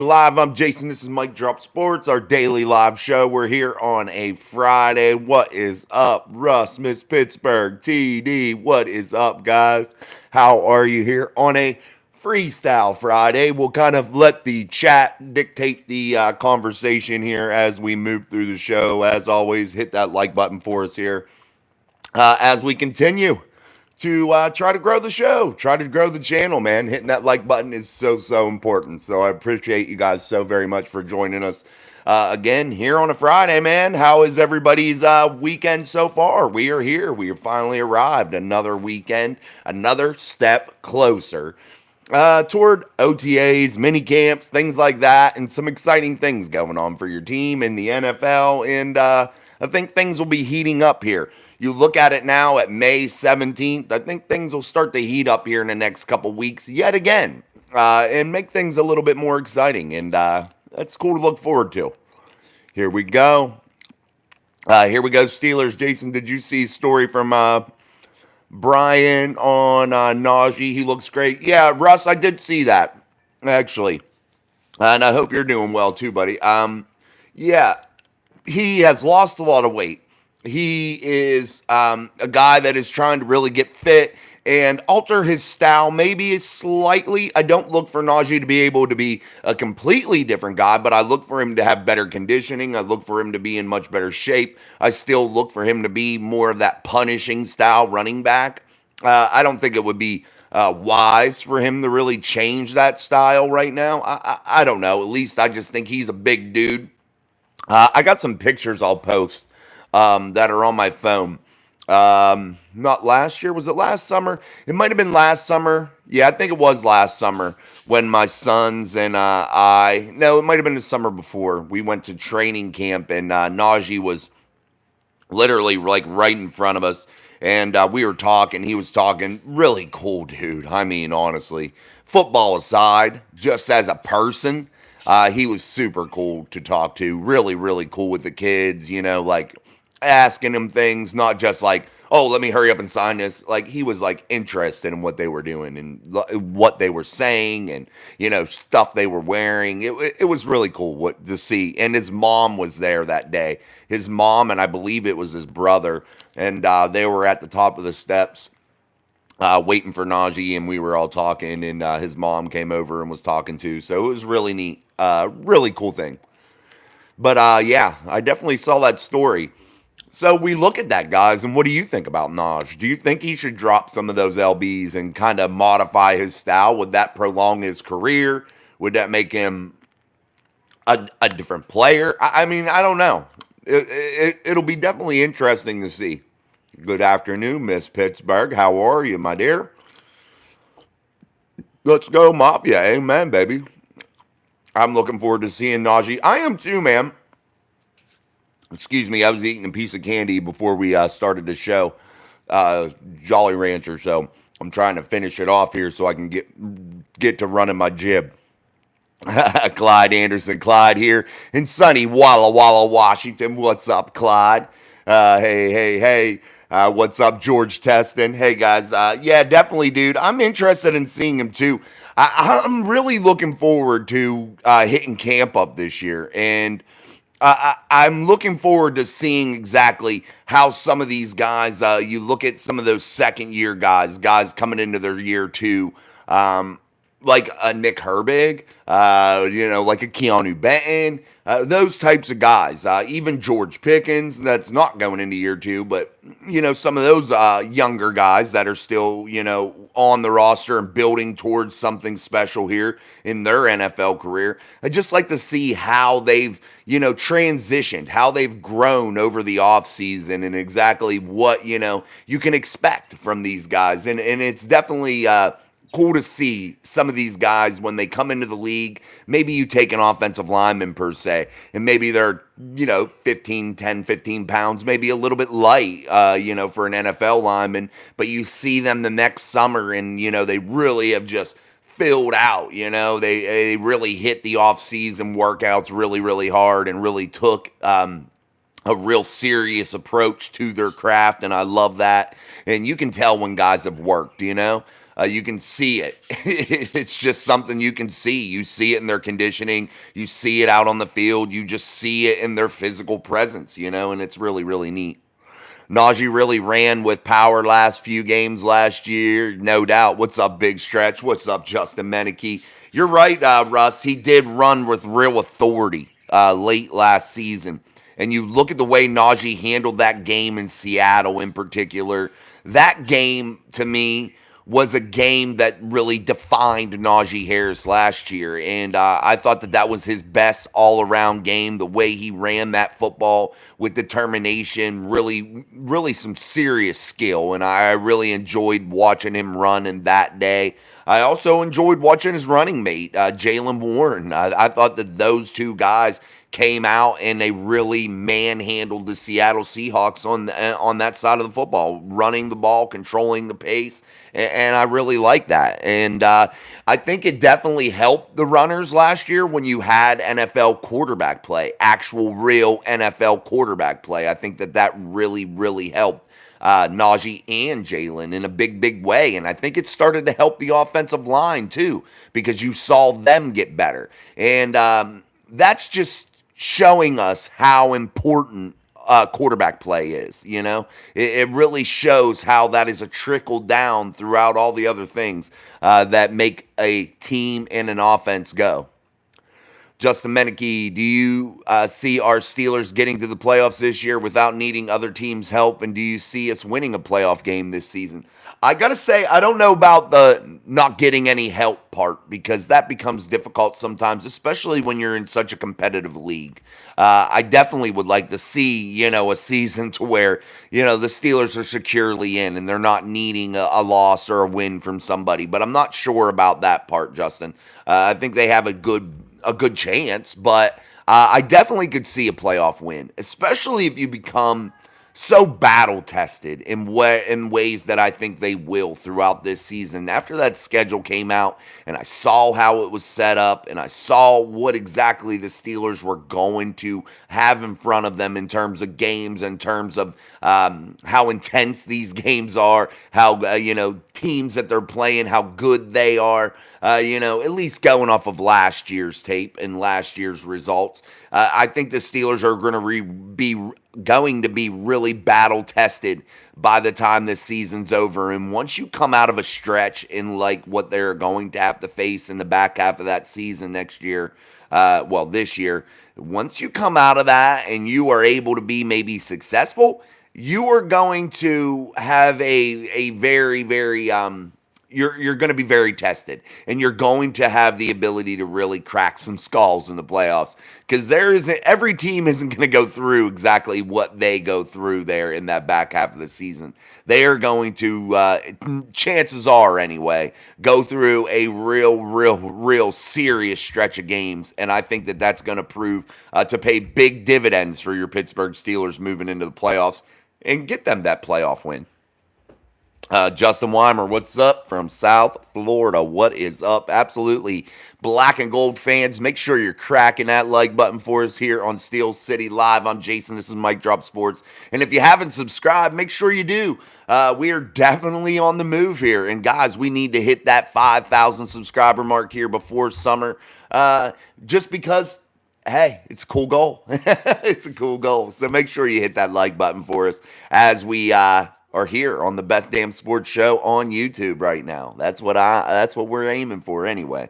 Live, I'm Jason. This is Mike Drop Sports, our daily live show. We're here on a Friday. What is up, Russ, Miss Pittsburgh, TD? What is up, guys? How are you here on a Freestyle Friday? We'll kind of let the chat dictate the conversation here as we move through the show. As always, hit that like button for us here as we continue to try to grow the show, try to grow the channel, man. Hitting that like button is so important. So I appreciate you guys so very much for joining us again here on a Friday, man. How is everybody's weekend so far? We are here. We have finally arrived. Another weekend, another step closer toward OTAs, mini camps, things like that, and some exciting things going on for your team in the NFL. And I think things will be heating up here. You look at it now at May 17th, I think things will start to heat up here in the next couple weeks yet again and make things a little bit more exciting. And that's cool to look forward to. Here we go. Steelers. Jason, did you see a story from Brian on Najee? He looks great. Yeah, Russ, I did see that, actually. And I hope you're doing well too, buddy. Yeah, he has lost a lot of weight. He is a guy that is trying to really get fit and alter his style maybe slightly. I don't look for Najee to be able to be a completely different guy, but I look for him to have better conditioning. I look for him to be in much better shape. I still look for him to be more of that punishing style running back. I don't think it would be wise for him to really change that style right now. I don't know. At least I just think he's a big dude. I got some pictures I'll post that are on my phone. Not last year. Was it last summer? It might have been last summer. Yeah, I think it was last summer when my sons and no, it might have been the summer before. We went to training camp and Najee was literally like right in front of us. And we were talking. He was talking. Really cool dude. I mean, honestly, football aside, just as a person, he was super cool to talk to. Really cool with the kids, like asking them things, not just like, oh, let me hurry up and sign this. Like, he was like interested in what they were doing and what they were saying and, stuff they were wearing. It was really cool to see. And his mom was there that day. His mom, and I believe it was his brother, and they were at the top of the steps waiting for Najee, and we were all talking, and his mom came over and was talking too. So it was really neat. Really cool thing. But yeah, I definitely saw that story. So we look at that, guys, and what do you think about Naj? Do you think he should drop some of those LBs and kind of modify his style? Would that prolong his career? Would that make him a different player? I mean, I don't know. It'll be definitely interesting to see. Good afternoon, Miss Pittsburgh. How are you, my dear? Let's go, Mafia. Amen, baby. I'm looking forward to seeing Najee. I am too, man. Excuse me, I was eating a piece of candy before we started the show, Jolly Rancher. So I'm trying to finish it off here so I can get to running my jib. Clyde Anderson, Clyde here in sunny Walla Walla, Washington. What's up, Clyde? Hey. What's up, George Teston? Hey, guys. Yeah, definitely, dude. I'm interested in seeing him, too. I'm really looking forward to hitting camp up this year. And I'm looking forward to seeing exactly how some of these guys, you look at some of those second-year guys coming into their year two, like a Nick Herbig, like a Keanu Benton, those types of guys. Even George Pickens, that's not going into year two, but, some of those younger guys that are still, on the roster and building towards something special here in their NFL career. I just like to see how they've, transitioned, how they've grown over the offseason and exactly what, you can expect from these guys. And it's definitely cool to see some of these guys when they come into the league. Maybe you take an offensive lineman per se, and maybe they're, 15 pounds, maybe a little bit light, for an NFL lineman, but you see them the next summer and, they really have just filled out, they really hit the off-season workouts really hard and really took a real serious approach to their craft, and I love that. And you can tell when guys have worked, You can see it. It's just something you can see. You see it in their conditioning. You see it out on the field. You just see it in their physical presence, and it's really, really neat. Najee really ran with power last few games last year, no doubt. What's up, Big Stretch? What's up, Justin Meneke? You're right, Russ. He did run with real authority late last season. And you look at the way Najee handled that game in Seattle in particular. That game, to me, was a game that really defined Najee Harris last year. And I thought that was his best all-around game, the way he ran that football with determination, really, really some serious skill. And I really enjoyed watching him run in that day. I also enjoyed watching his running mate, Jalen Warren. I thought that those two guys came out and they really manhandled the Seattle Seahawks on that side of the football, running the ball, controlling the pace, and I really like that. And I think it definitely helped the runners last year when you had NFL quarterback play, actual real NFL quarterback play. I think that really, really helped Najee and Jalen in a big, big way. And I think it started to help the offensive line too, because you saw them get better. And that's just showing us how important quarterback play is. It really shows how that is a trickle down throughout all the other things that make a team and an offense go. Justin Meneke, do you see our Steelers getting to the playoffs this year without needing other teams' help? And do you see us winning a playoff game this season? I got to say, I don't know about the not getting any help part, because that becomes difficult sometimes, especially when you're in such a competitive league. I definitely would like to see, a season to where, the Steelers are securely in and they're not needing a loss or a win from somebody. But I'm not sure about that part, Justin. I think they have a good chance, but I definitely could see a playoff win, especially if you become so battle tested in ways that I think they will throughout this season. After that schedule came out and I saw how it was set up and I saw what exactly the Steelers were going to have in front of them in terms of games, in terms of how intense these games are, how teams that they're playing, how good they are. At least going off of last year's tape and last year's results, I think the Steelers are going to be really battle tested by the time this season's over. And once you come out of a stretch in like what they're going to have to face in the back half of that season next year, this year, once you come out of that and you are able to be maybe successful, you are going to have a very, very you're going to be very tested, and you're going to have the ability to really crack some skulls in the playoffs, because every team isn't going to go through exactly what they go through there in that back half of the season. They are going to, chances are anyway, go through a real serious stretch of games, and I think that that's going to prove to pay big dividends for your Pittsburgh Steelers moving into the playoffs and get them that playoff win. Justin Weimer, what's up from South Florida? What is up? Absolutely. Black and gold fans, make sure you're cracking that like button for us here on Steel City Live. I'm Jason. This is Mike Drop Sports. And if you haven't subscribed, make sure you do. We are definitely on the move here. And guys, we need to hit that 5,000 subscriber mark here before summer. Just because, hey, it's a cool goal. It's a cool goal. So make sure you hit that like button for us as we are here on the best damn sports show on YouTube right now. That's what we're aiming for anyway.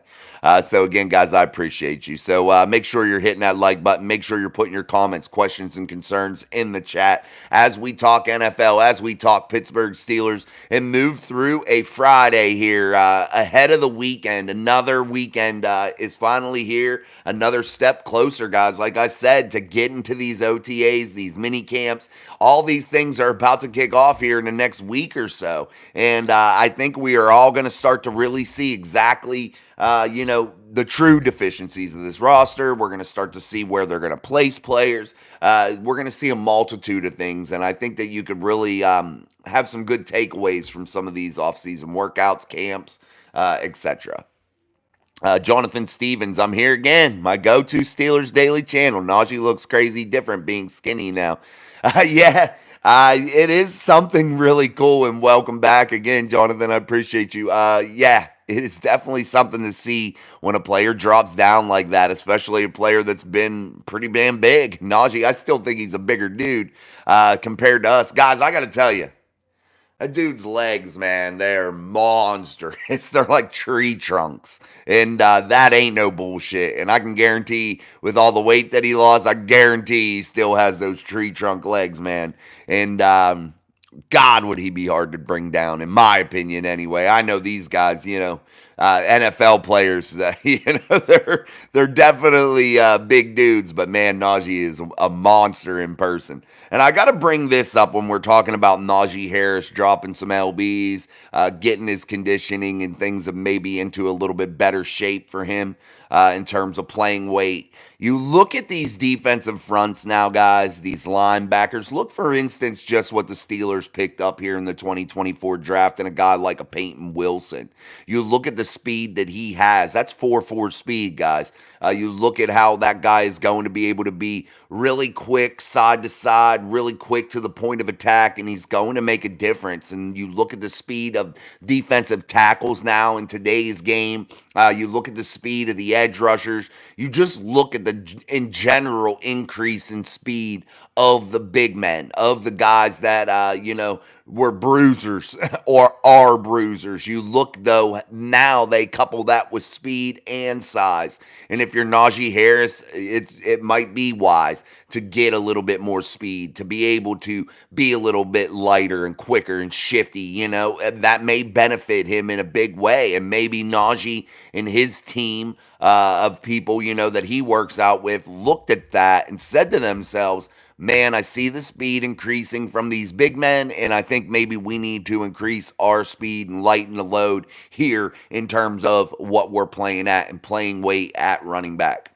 So again, guys, I appreciate you. So make sure you're hitting that like button. Make sure you're putting your comments, questions, and concerns in the chat as we talk NFL, as we talk Pittsburgh Steelers, and move through a Friday here ahead of the weekend. Another weekend is finally here. Another step closer, guys, like I said, to getting to these OTAs, these mini camps. All these things are about to kick off here in the next week or so. And I think we are all going to start to really see exactly the true deficiencies of this roster. We're going to start to see where they're going to place players. We're going to see a multitude of things, and I think that you could really have some good takeaways from some of these off-season workouts, camps, etc. Jonathan Stevens, I'm here again. My go-to Steelers Daily channel. Najee looks crazy different being skinny now. Yeah, It is something really cool, and welcome back again, Jonathan. I appreciate you. Yeah, it is definitely something to see when a player drops down like that, especially a player that's been pretty damn big. Najee, I still think he's a bigger dude compared to us. Guys, I got to tell you, that dude's legs, man, they're monstrous. They're like tree trunks. And that ain't no bullshit. And I can guarantee, with all the weight that he lost, I guarantee he still has those tree trunk legs, man. And God, would he be hard to bring down, in my opinion, anyway. I know these guys, NFL players, they're definitely big dudes, but man, Najee is a monster in person. And I got to bring this up when we're talking about Najee Harris dropping some LBs, getting his conditioning and things of maybe into a little bit better shape for him in terms of playing weight. You look at these defensive fronts now, guys, these linebackers. Look, for instance, just what the Steelers picked up here in the 2024 draft and a guy like a Peyton Wilson. You look at the speed that he has. That's 4.4 speed, guys. You look at how that guy is going to be able to be really quick, side to side, really quick to the point of attack, and he's going to make a difference. And you look at the speed of defensive tackles now in today's game. You look at the speed of the edge rushers. You just look at the, in general, increase in speed of the big men, of the guys that, were bruisers or are bruisers. You look, though, now they couple that with speed and size. And if you're Najee Harris, it might be wise to get a little bit more speed, to be able to be a little bit lighter and quicker and shifty. That may benefit him in a big way. And maybe Najee and his team of people, that he works out with looked at that and said to themselves, man, I see the speed increasing from these big men, and I think maybe we need to increase our speed and lighten the load here in terms of what we're playing at and playing weight at running back.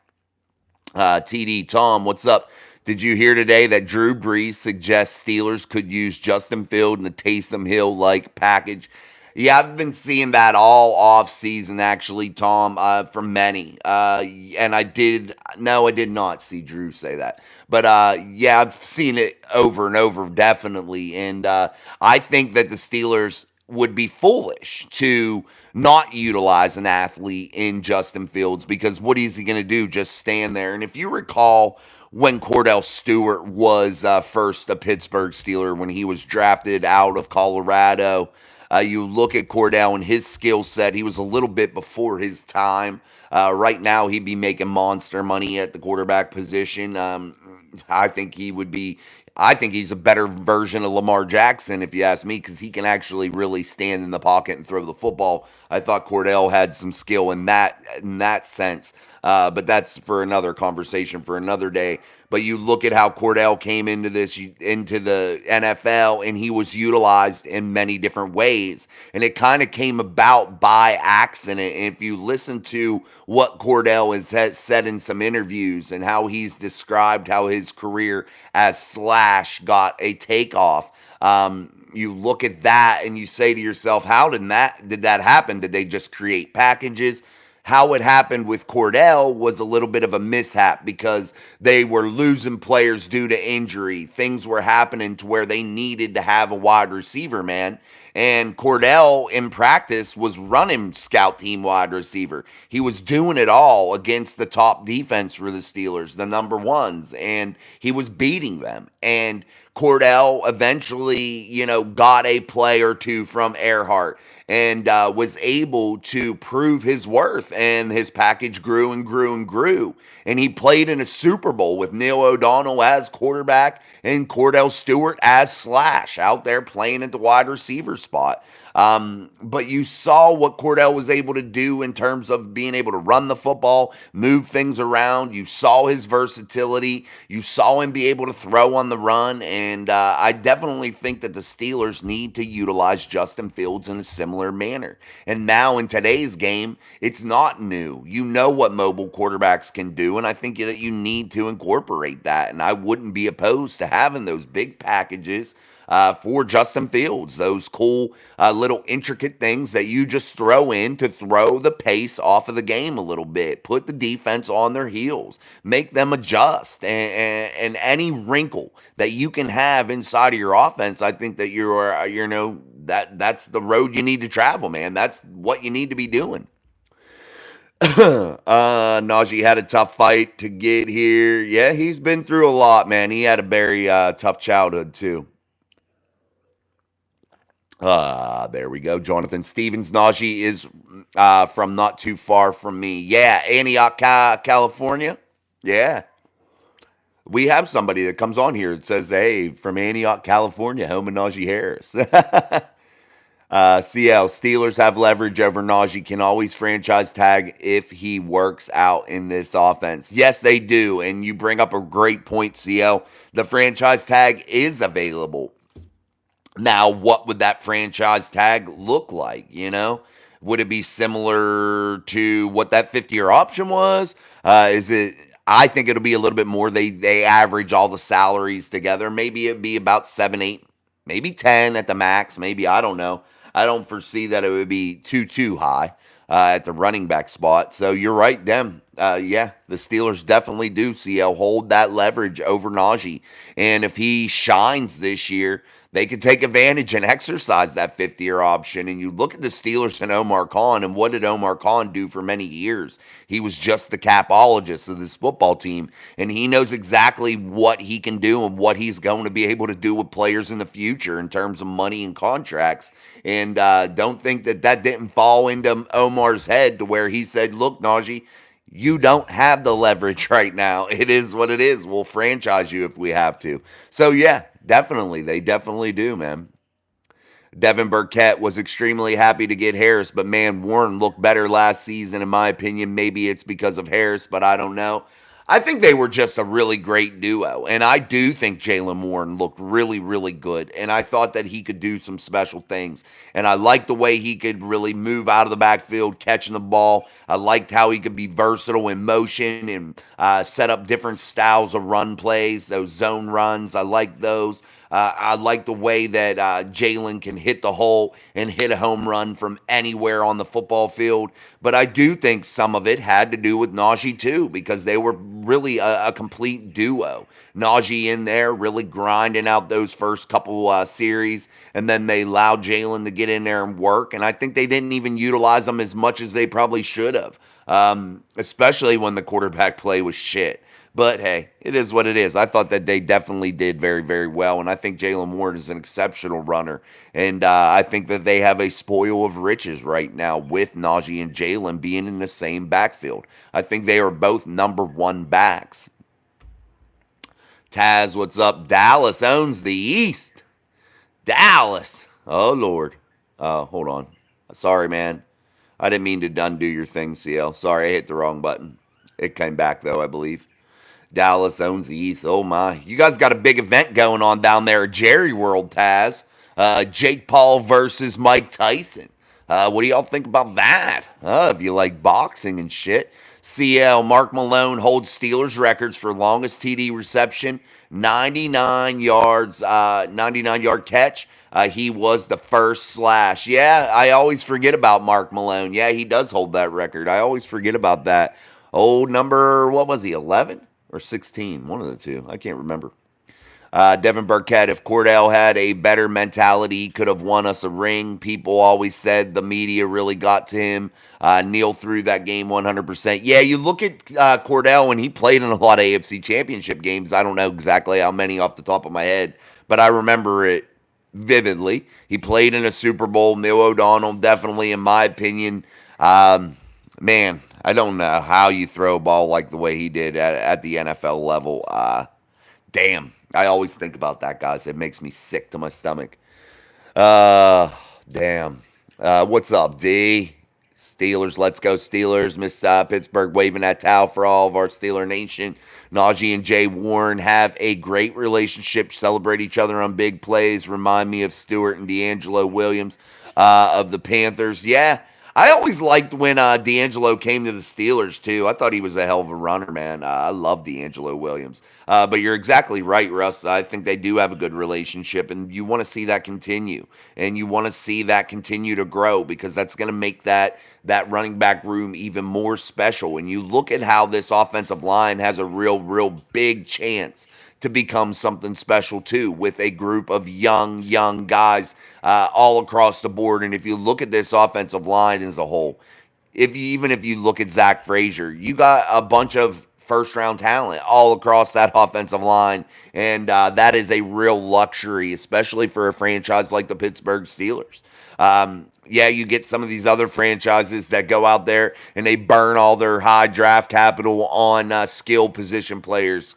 TD, Tom, what's up? Did you hear today that Drew Brees suggests Steelers could use Justin Field in a Taysom Hill-like package? Yeah, I've been seeing that all off season, actually, Tom, from many. And I did not see Drew say that. But yeah, I've seen it over and over, definitely. And I think that the Steelers would be foolish to not utilize an athlete in Justin Fields, because what is he going to do? Just stand there? And if you recall, when Cordell Stewart was first a Pittsburgh Steeler, when he was drafted out of Colorado, you look at Cordell and his skill set. He was a little bit before his time. Right now, he'd be making monster money at the quarterback position. I think he would be. I think he's a better version of Lamar Jackson, if you ask me, because he can actually really stand in the pocket and throw the football. I thought Cordell had some skill in that sense, but that's for another conversation for another day. But you look at how Cordell came into the NFL, and he was utilized in many different ways. And it kind of came about by accident. And if you listen to what Cordell has said in some interviews and how he's described how his career as Slash got a takeoff, you look at that and you say to yourself, how did that happen? Did they just create packages? How it happened with Cordell was a little bit of a mishap because they were losing players due to injury. Things were happening to where they needed to have a wide receiver, man. And Cordell, in practice, was running scout team wide receiver. He was doing it all against the top defense for the Steelers, the number ones, and he was beating them. And Cordell eventually, got a play or two from Earhart and was able to prove his worth, and his package grew and grew and grew. And he played in a Super Bowl with Neil O'Donnell as quarterback and Cordell Stewart as Slash out there playing at the wide receiver spot. But you saw what Cordell was able to do in terms of being able to run the football, move things around. You saw his versatility. You saw him be able to throw on the run. And I definitely think that the Steelers need to utilize Justin Fields in a similar manner. And now in today's game, it's not new. You know what mobile quarterbacks can do. And I think that you need to incorporate that. And I wouldn't be opposed to having those big packages for Justin Fields. Those cool little intricate things that you just throw in to throw the pace off of the game a little bit, put the defense on their heels, make them adjust, and any wrinkle that you can have inside of your offense, I think that you're, that's the road you need to travel, man. That's what you need to be doing. Najee had a tough fight to get here. Yeah, he's been through a lot, man. He had a very tough childhood, too. There we go. Jonathan Stevens. Najee is from not too far from me. Yeah, Antioch, California. Yeah. We have somebody that comes on here that says, hey, from Antioch, California, home of Najee Harris. CL, Steelers have leverage over Najee, can always franchise tag if he works out in this offense. Yes, they do. And you bring up a great point, CL. The franchise tag is available. Now, what would that franchise tag look like? Would it be similar to what that 50-year option was? Is it? I think it'll be a little bit more. They average all the salaries together. Maybe it'd be about 7, 8, maybe 10 at the max. Maybe, I don't know. I don't foresee that it would be too high at the running back spot. So you're right, Dem. Yeah, the Steelers definitely do, CL, hold that leverage over Najee. And if he shines this year, they could take advantage and exercise that 50-year option. And you look at the Steelers and Omar Khan, and what did Omar Khan do for many years? He was just the capologist of this football team, and he knows exactly what he can do and what he's going to be able to do with players in the future in terms of money and contracts. And don't think that didn't fall into Omar's head to where he said, look, Najee, you don't have the leverage right now. It is what it is. We'll franchise you if we have to. So, yeah, definitely. They definitely do, man. Devin Burkett was extremely happy to get Harris, but, man, Warren looked better last season, in my opinion. Maybe it's because of Harris, but I don't know. I think they were just a really great duo, and I do think Jaylen Warren looked really, really good, and I thought that he could do some special things, and I liked the way he could really move out of the backfield, catching the ball. I liked how he could be versatile in motion and set up different styles of run plays, those zone runs. I like those. I like the way that Jaylen can hit the hole and hit a home run from anywhere on the football field. But I do think some of it had to do with Najee too, because they were really a complete duo. Najee in there really grinding out those first couple series, and then they allowed Jaylen to get in there and work. And I think they didn't even utilize them as much as they probably should have, especially when the quarterback play was shit. But, hey, it is what it is. I thought that they definitely did very, very well, and I think Jaylen Warren is an exceptional runner. And I think that they have a spoil of riches right now with Najee and Jaylen being in the same backfield. I think they are both number one backs. Taz, what's up? Dallas owns the East. Dallas. Oh, Lord. Hold on. Sorry, man. I didn't mean to undo your thing, CL. Sorry, I hit the wrong button. It came back, though, I believe. Dallas owns the East. Oh, my. You guys got a big event going on down there at Jerry World, Taz. Jake Paul versus Mike Tyson. What do y'all think about that? If you like boxing and shit. CL, Mark Malone holds Steelers records for longest TD reception. 99 yards, 99-yard catch. He was the first slash. Yeah, I always forget about Mark Malone. Yeah, he does hold that record. I always forget about that. Old number, what was he, 11 or 16? One of the two. I can't remember. Devin Burkett, if Cordell had a better mentality, he could have won us a ring. People always said the media really got to him. Neil threw that game 100%. Yeah, you look at Cordell, and he played in a lot of AFC Championship games. I don't know exactly how many off the top of my head, but I remember it vividly. He played in a Super Bowl. Neil O'Donnell, definitely, in my opinion, man, I don't know how you throw a ball like the way he did at the NFL level. Damn. I always think about that, guys. It makes me sick to my stomach. Damn. What's up, D? Steelers, let's go Steelers. Miss Pittsburgh waving that towel for all of our Steeler Nation. Najee and Jay Warren have a great relationship, celebrate each other on big plays. Remind me of Stewart and D'Angelo Williams of the Panthers. Yeah, I always liked when D'Angelo came to the Steelers too. I thought he was a hell of a runner, man. I love D'Angelo Williams. But you're exactly right, Russ. I think they do have a good relationship, and you want to see that continue, and you want to see that continue to grow because that's going to make that running back room even more special. When you look at how this offensive line has a real big chance to become something special too, with a group of young guys all across the board. And if you look at this offensive line as a whole, even if you look at Zach Frazier, you got a bunch of first round talent all across that offensive line, and that is a real luxury, especially for a franchise like the Pittsburgh Steelers. Yeah, you get some of these other franchises that go out there and they burn all their high draft capital on skill position players.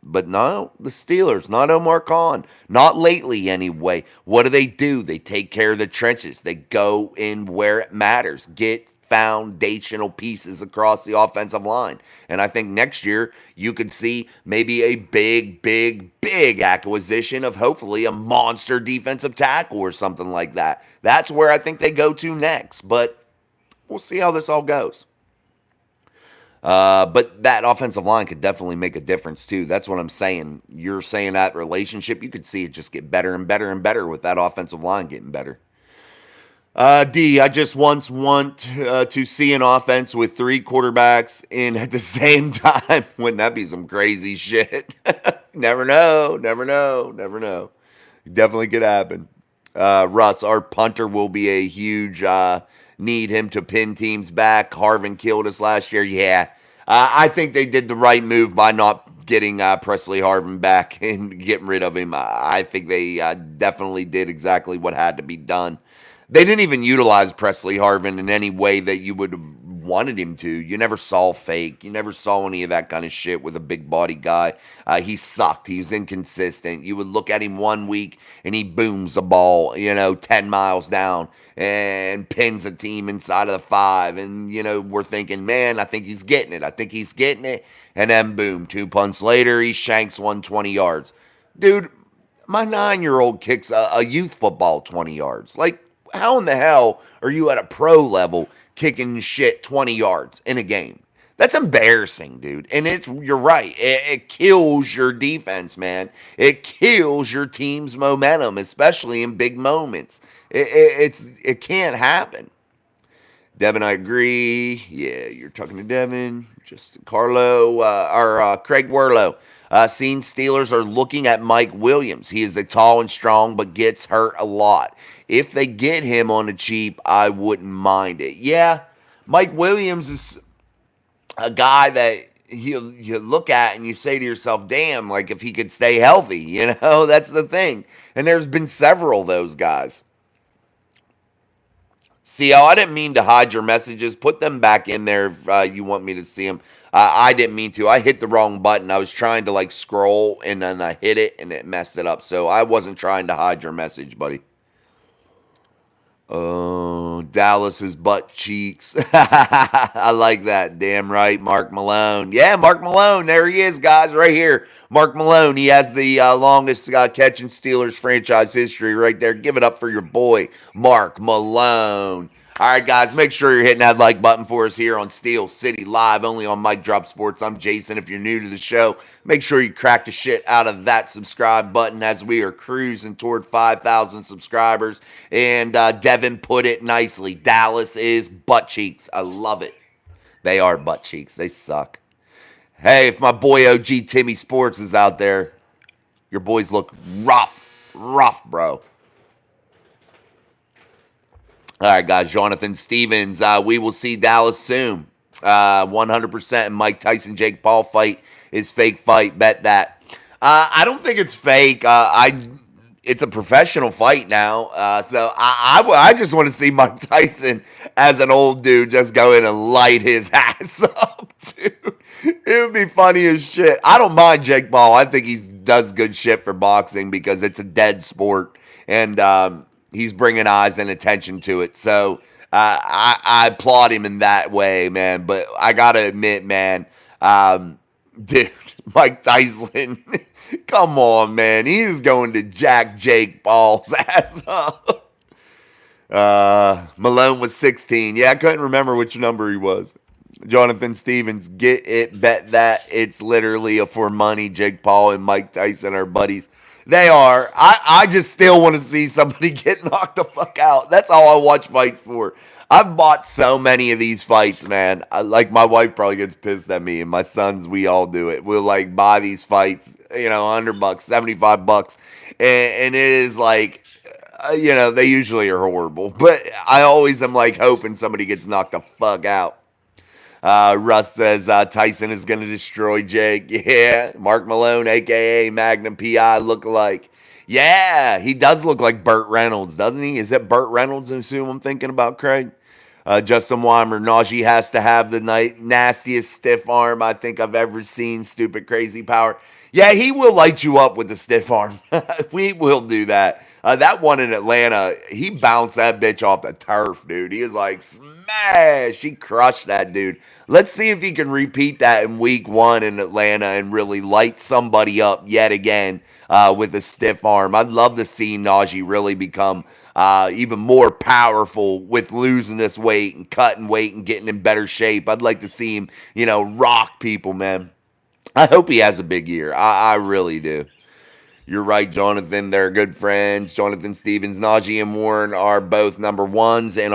But no, the Steelers, not Omar Khan, not lately anyway. What do? They take care of the trenches. They go in where it matters. Get foundational pieces across the offensive line. And I think next year you could see maybe a big acquisition of hopefully a monster defensive tackle or something like that. That's where I think they go to next. But we'll see how this all goes. But that offensive line could definitely make a difference too. That's what I'm saying. You're saying that relationship, you could see it just get better and better with that offensive line getting better. D, I just once want to see an offense with 3 quarterbacks in at the same time. Wouldn't that be some crazy shit? Never know. Definitely could happen. Russ, our punter will be a huge need him to pin teams back. Harvin killed us last year. Yeah. I think they did the right move by not getting Presley Harvin back and getting rid of him. I think they definitely did exactly what had to be done. They didn't even utilize Presley Harvin in any way that you would have wanted him to. You never saw fake. You never saw any of that kind of shit with a big body guy. He sucked. He was inconsistent. You would look at him one week and he booms a ball, 10 miles down and pins a team inside of the 5. And, we're thinking, man, I think he's getting it. And then boom, 2 punts later, he shanks 120 yards. Dude, my 9-year-old kicks a youth football 20 yards. Like, how in the hell are you at a pro level kicking shit 20 yards in a game? That's embarrassing, dude. And you're right. It kills your defense, man. It kills your team's momentum, especially in big moments. It can't happen. Devin, I agree. Yeah, you're talking to Devin. Just Carlo, or Craig Werlo. Seen Steelers are looking at Mike Williams. He is a tall and strong, but gets hurt a lot. If they get him on the cheap, I wouldn't mind it. Yeah, Mike Williams is a guy that you look at and you say to yourself, damn, like if he could stay healthy, that's the thing. And there's been several of those guys. See, I didn't mean to hide your messages. Put them back in there if you want me to see them. I didn't mean to. I hit the wrong button. I was trying to scroll and then I hit it and it messed it up. So I wasn't trying to hide your message, buddy. Oh, Dallas's butt cheeks. I like that. Damn right, Mark Malone. Yeah, Mark Malone. There he is, guys, right here. Mark Malone. He has the longest catch in Steelers franchise history right there. Give it up for your boy, Mark Malone. All right, guys, make sure you're hitting that like button for us here on Steel City Live, only on Mic Drop Sports. I'm Jason. If you're new to the show, make sure you crack the shit out of that subscribe button as we are cruising toward 5,000 subscribers. And Devin put it nicely. Dallas is butt cheeks. I love it. They are butt cheeks. They suck. Hey, if my boy OG Timmy Sports is out there, your boys look rough, bro. All right, guys, Jonathan Stevens, we will see Dallas soon. 100%. Mike Tyson, Jake Paul fight is fake fight. Bet that. I don't think it's fake. It's a professional fight now. So I just want to see Mike Tyson as an old dude just go in and light his ass up, dude. It would be funny as shit. I don't mind Jake Paul. I think he does good shit for boxing because it's a dead sport. And, he's bringing eyes and attention to it. So I applaud him in that way, man. But I got to admit, man, dude, Mike Tyson, come on, man. He is going to jack Jake Paul's ass up. Malone was 16. Yeah, I couldn't remember which number he was. Jonathan Stevens, get it, bet that. It's literally a for money. Jake Paul and Mike Tyson are buddies. They are. I just still want to see somebody get knocked the fuck out. That's all I watch fights for. I've bought so many of these fights, man. Like my wife probably gets pissed at me, and my sons, we all do it. We'll like buy these fights, $100, $75, and it is like, they usually are horrible. But I always am like hoping somebody gets knocked the fuck out. Russ says Tyson is going to destroy Jake. Yeah. Mark Malone, a.k.a. Magnum P.I. look-alike. Yeah, he does look like Burt Reynolds, doesn't he? Is that Burt Reynolds, I assume I'm thinking about, Craig? Justin Weimer, Najee has to have the nastiest stiff arm I think I've ever seen. Stupid, crazy power. Yeah, he will light you up with the stiff arm. We will do that. That one in Atlanta, he bounced that bitch off the turf, dude. He was like, smash. He crushed that dude. Let's see if he can repeat that in week 1 in Atlanta and really light somebody up yet again with a stiff arm. I'd love to see Najee really become even more powerful with losing this weight and cutting weight and getting in better shape. I'd like to see him, rock people, man. I hope he has a big year. I really do. You're right, Jonathan. They're good friends. Jonathan Stevens, Najee, and Warren are both number ones, and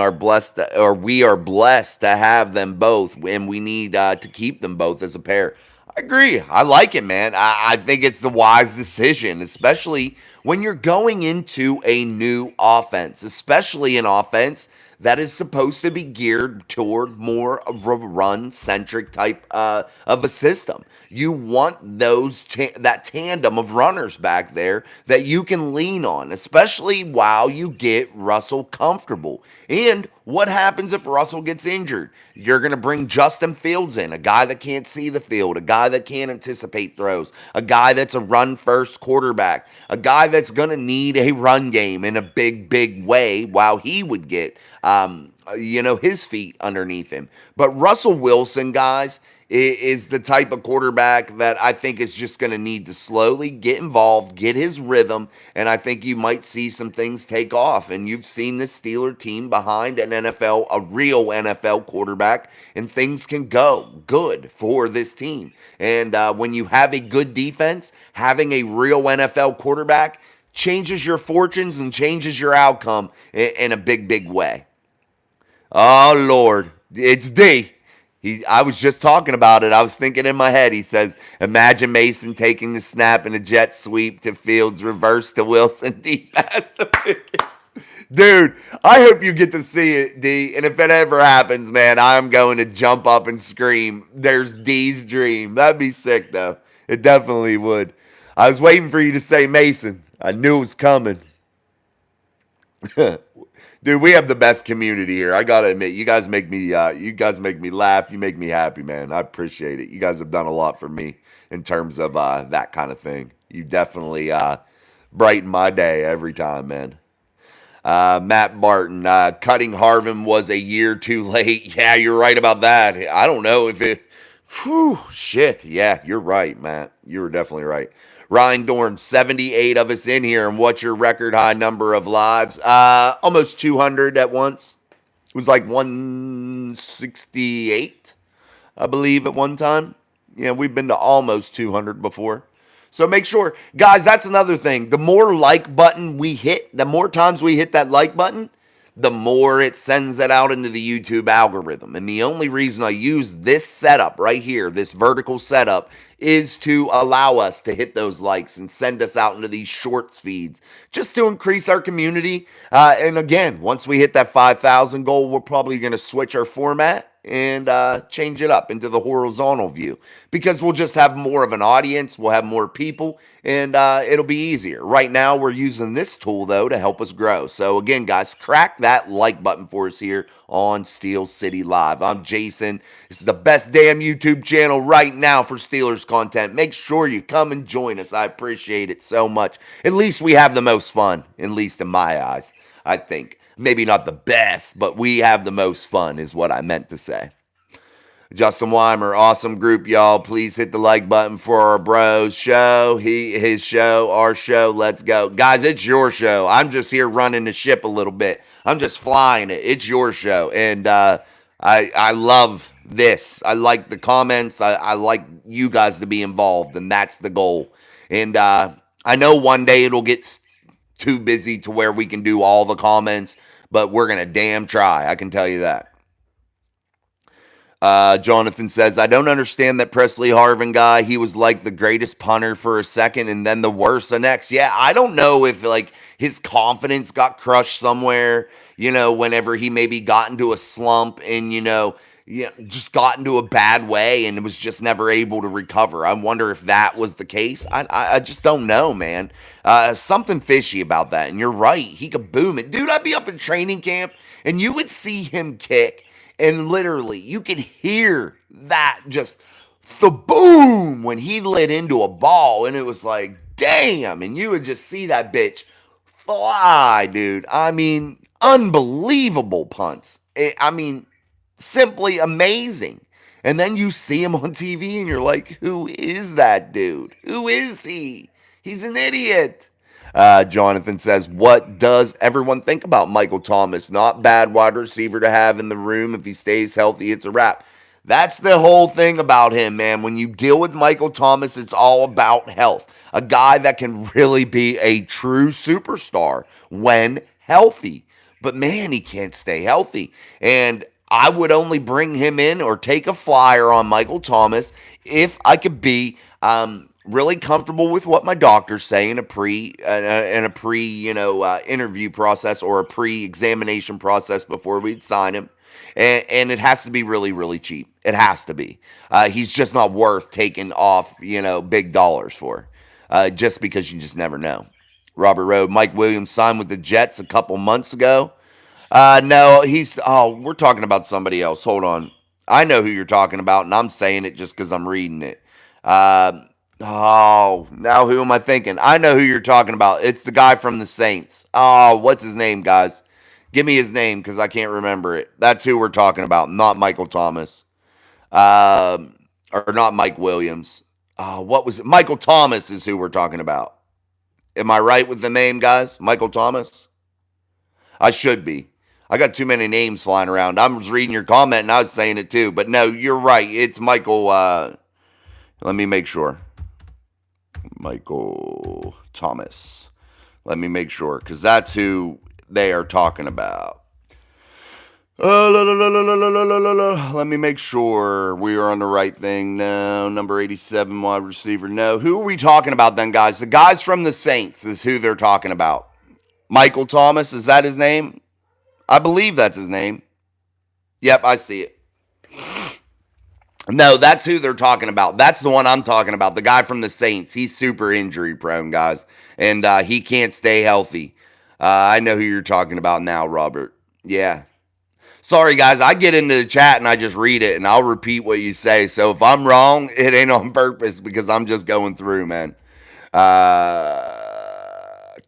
we are blessed to have them both, and we need to keep them both as a pair. I agree. I like it, man. I think it's the wise decision, especially when you're going into a new offense, especially an offense that is supposed to be geared toward more of a run-centric type of a system. You want that tandem of runners back there that you can lean on, especially while you get Russell comfortable. And what happens if Russell gets injured? You're going to bring Justin Fields in, a guy that can't see the field, a guy that can't anticipate throws, a guy that's a run-first quarterback, a guy that's going to need a run game in a big, big way while he would get his feet underneath him. But Russell Wilson, guys, is the type of quarterback that I think is just going to need to slowly get involved, get his rhythm, and I think you might see some things take off. And you've seen the Steeler team behind a real NFL quarterback, and things can go good for this team. And when you have a good defense, having a real NFL quarterback changes your fortunes and changes your outcome in a big, big way. Oh, Lord. It's D. I was just talking about it. I was thinking in my head. He says, imagine Mason taking the snap and a jet sweep to Fields, reverse to Wilson, deep pass to Pickett. Dude, I hope you get to see it, D. And if it ever happens, man, I'm going to jump up and scream. There's D's dream. That'd be sick, though. It definitely would. I was waiting for you to say Mason. I knew it was coming. Dude, we have the best community here. I gotta admit, you guys make me laugh. You make me happy, man. I appreciate it. You guys have done a lot for me in terms of that kind of thing. You definitely brighten my day every time, man. Matt Barton, cutting Harvin was a year too late. Yeah, you're right about that. I don't know if it. Whew, shit. Yeah, you're right, Matt. You were definitely right. Ryan Dorn, 78 of us in here, and what's your record high number of lives? Almost 200 at once. It was like 168, I believe, at one time. Yeah, we've been to almost 200 before. So make sure, guys, that's another thing. The more like button we hit, the more times we hit that like button, the more it sends it out into the YouTube algorithm. And the only reason I use this setup right here, this vertical setup, is to allow us to hit those likes and send us out into these shorts feeds just to increase our community. And again, once we hit that 5,000 goal, we're probably going to switch our format and change it up into the horizontal view because we'll just have more of an audience. We'll have more people and it'll be easier. Right now, we're using this tool, though, to help us grow. So again, guys, crack that like button for us here on Steel City Live. I'm Jason. This is the best damn YouTube channel right now for Steelers content. Make sure you come and join us. I appreciate it so much. At least we have the most fun, at least in my eyes, I think. Maybe not the best, but we have the most fun is what I meant to say. Justin Weimer, awesome group, y'all. Please hit the like button for our bros show. His show, our show. Let's go. Guys, it's your show. I'm just here running the ship a little bit. I'm just flying it. It's your show. And I love this. I like the comments. I like you guys to be involved, and that's the goal. And I know one day it'll get too busy to where we can do all the comments, but we're going to damn try. I can tell you that. Jonathan says, I don't understand that Presley Harvin guy. He was like the greatest punter for a second and then the worst the next. Yeah, I don't know if like his confidence got crushed somewhere, whenever he maybe got into a slump and, just got into a bad way and was just never able to recover. I wonder if that was the case. I just don't know, man. Something fishy about that. And you're right. He could boom it. Dude, I'd be up in training camp and you would see him kick. And literally, you could hear that just the boom when he lit into a ball. And it was like, damn. And you would just see that bitch fly, dude. I mean, unbelievable punts. Simply amazing. And then you see him on TV and you're like, who is that dude? Who is he? He's an idiot. Jonathan says, what does everyone think about Michael Thomas? Not bad wide receiver to have in the room. If he stays healthy, it's a wrap. That's the whole thing about him, man. When you deal with Michael Thomas, it's all about health. A guy that can really be a true superstar when healthy. But man, he can't stay healthy. And I would only bring him in or take a flyer on Michael Thomas if I could be really comfortable with what my doctors say in a pre interview process or a pre-examination process before we'd sign him. And it has to be really, really cheap. It has to be. He's just not worth taking off, big dollars for. Just because you just never know. Robert Rowe, Mike Williams signed with the Jets a couple months ago. No, we're talking about somebody else. Hold on. I know who you're talking about, and I'm saying it just because I'm reading it. Now who am I thinking? I know who you're talking about. It's the guy from the Saints. Oh, what's his name, guys? Give me his name because I can't remember it. That's who we're talking about, not Michael Thomas. Or not Mike Williams. What was it? Michael Thomas is who we're talking about. Am I right with the name, guys? Michael Thomas? I should be. I got too many names flying around. I was reading your comment and I was saying it too. But no, you're right. It's Michael. Let me make sure. Michael Thomas. Let me make sure because that's who they are talking about. Let me make sure we are on the right thing. No, number 87 wide receiver. No, who are we talking about then, guys? The guys from the Saints is who they're talking about. Michael Thomas, is that his name? I believe that's his name. Yep, I see it. No, that's who they're talking about. That's the one I'm talking about. The guy from the Saints. He's super injury prone, guys. And he can't stay healthy. I know who you're talking about now, Robert. Yeah. Sorry, guys. I get into the chat and I just read it and I'll repeat what you say. So if I'm wrong, it ain't on purpose because I'm just going through, man.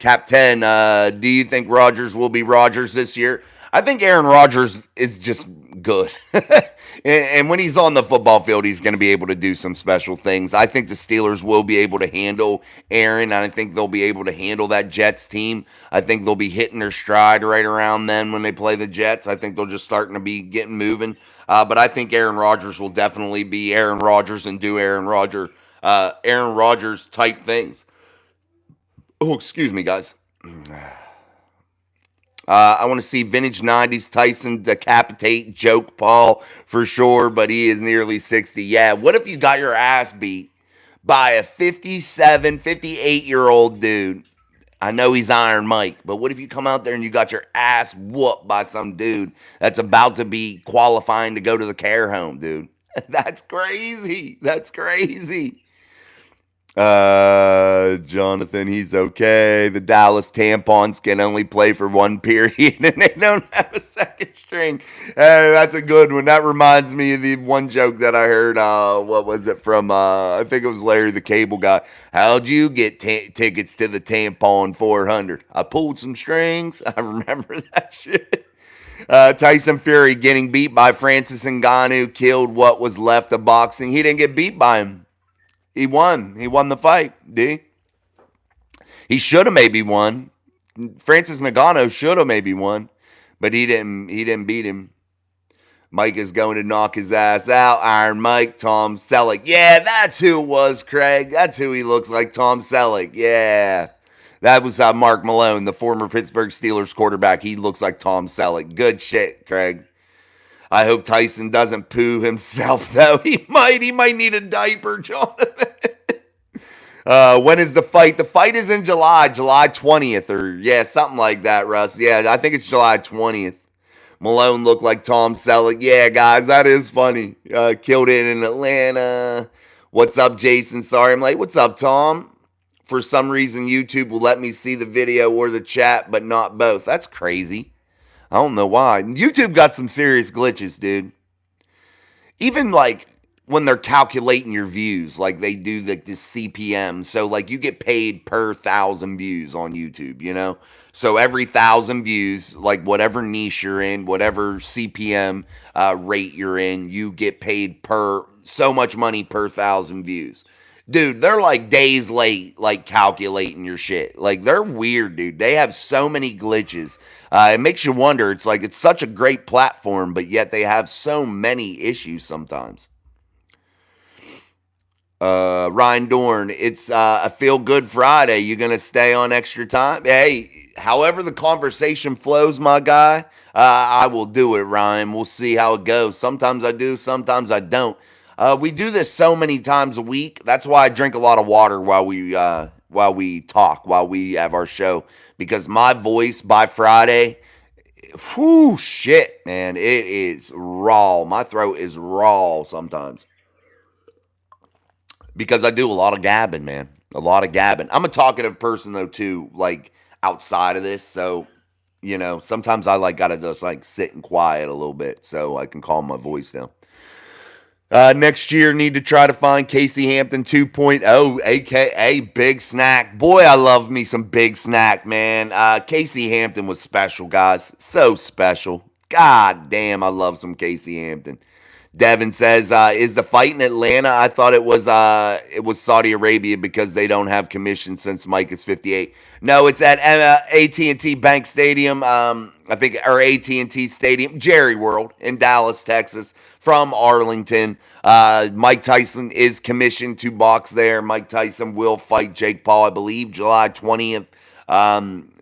Cap 10, do you think Rodgers will be Rodgers this year? I think Aaron Rodgers is just good. And when he's on the football field, he's going to be able to do some special things. I think the Steelers will be able to handle Aaron, and I think they'll be able to handle that Jets team. I think they'll be hitting their stride right around then when they play the Jets. I think they'll just starting to be getting moving. But I think Aaron Rodgers will definitely be Aaron Rodgers and do Aaron Rodgers type things. Oh, excuse me, guys. I want to see vintage 90s Tyson decapitate Joke Paul for sure, but he is nearly 60. Yeah, what if you got your ass beat by a 57, 58-year-old dude? I know he's Iron Mike, but what if you come out there and you got your ass whooped by some dude that's about to be qualifying to go to the care home, dude? That's crazy. That's crazy. Jonathan, he's okay. The Dallas Tampons can only play for one period and they don't have a second string. That's a good one. That reminds me of the one joke that I heard. What was it from? I think it was Larry the Cable Guy. How'd you get tickets to the Tampon 400? I pulled some strings. I remember that shit. Tyson Fury getting beat by Francis Ngannou killed what was left of boxing. He didn't get beat by him. He won. He won the fight. He should have maybe won. Francis Ngannou should have maybe won, but he didn't. He didn't beat him. Mike is going to knock his ass out. Iron Mike, Tom Selleck. Yeah, that's who it was, Craig. That's who he looks like, Tom Selleck. Yeah. That was Mark Malone, the former Pittsburgh Steelers quarterback. He looks like Tom Selleck. Good shit, Craig. I hope Tyson doesn't poo himself, though. He might need a diaper, Jonathan. When is the fight? The fight is in July 20th, or yeah, something like that, Russ. Yeah, I think it's July 20th. Malone looked like Tom Selleck. Yeah, guys, that is funny. Killed it in Atlanta. What's up, Jason? Sorry, I'm late. What's up, Tom? For some reason, YouTube will let me see the video or the chat, but not both. That's crazy. I don't know why. YouTube got some serious glitches, dude. Even like when they're calculating your views, like they do the CPM. So like you get paid per 1,000 views on YouTube, you know? So every 1,000 views, like whatever niche you're in, whatever CPM rate you're in, you get paid per so much money per 1,000 views. Dude, they're like days late, like calculating your shit. Like they're weird, dude. They have so many glitches. It makes you wonder. It's like it's such a great platform, but yet they have so many issues sometimes. Ryan Dorn, it's a feel good Friday. You gonna stay on extra time? Hey, however the conversation flows, my guy, I will do it, Ryan. We'll see how it goes. Sometimes I do, sometimes I don't. We do this so many times a week. That's why I drink a lot of water while we talk, while we have our show, because my voice by Friday, whew, shit, man, it is raw. My throat is raw sometimes. Because I do a lot of gabbing, man. A lot of gabbing. I'm a talkative person, though, too, like, outside of this. So, you know, sometimes I, like, gotta just, like, sit and quiet a little bit so I can calm my voice down. Next year, need to try to find Casey Hampton 2.0, a.k.a. Big Snack. Boy, I love me some Big Snack, man. Casey Hampton was special, guys. So special. God damn, I love some Casey Hampton. Devin says, is the fight in Atlanta? I thought it was Saudi Arabia because they don't have commission since Mike is 58. No, it's at AT&T Bank Stadium, I think, or AT&T Stadium, Jerry World in Dallas, Texas, from Arlington. Mike Tyson is commissioned to box there. Mike Tyson will fight Jake Paul, I believe, July 20th.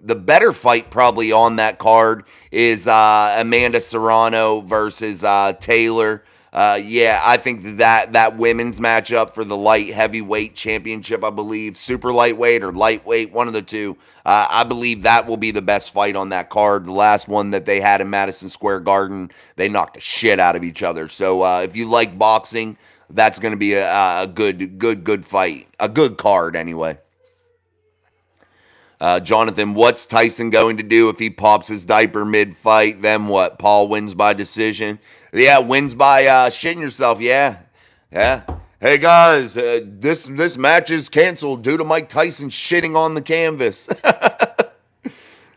The better fight probably on that card is Amanda Serrano versus Taylor. Yeah, I think that women's matchup for the light heavyweight championship, I believe, super lightweight or lightweight, one of the two, I believe that will be the best fight on that card. The last one that they had in Madison Square Garden, they knocked the shit out of each other. So if you like boxing, that's going to be a good fight, a good card anyway. Jonathan, what's Tyson going to do if he pops his diaper mid-fight? Then what? Paul wins by decision? Yeah, wins by shitting yourself. Yeah. Hey, guys, this match is canceled due to Mike Tyson shitting on the canvas.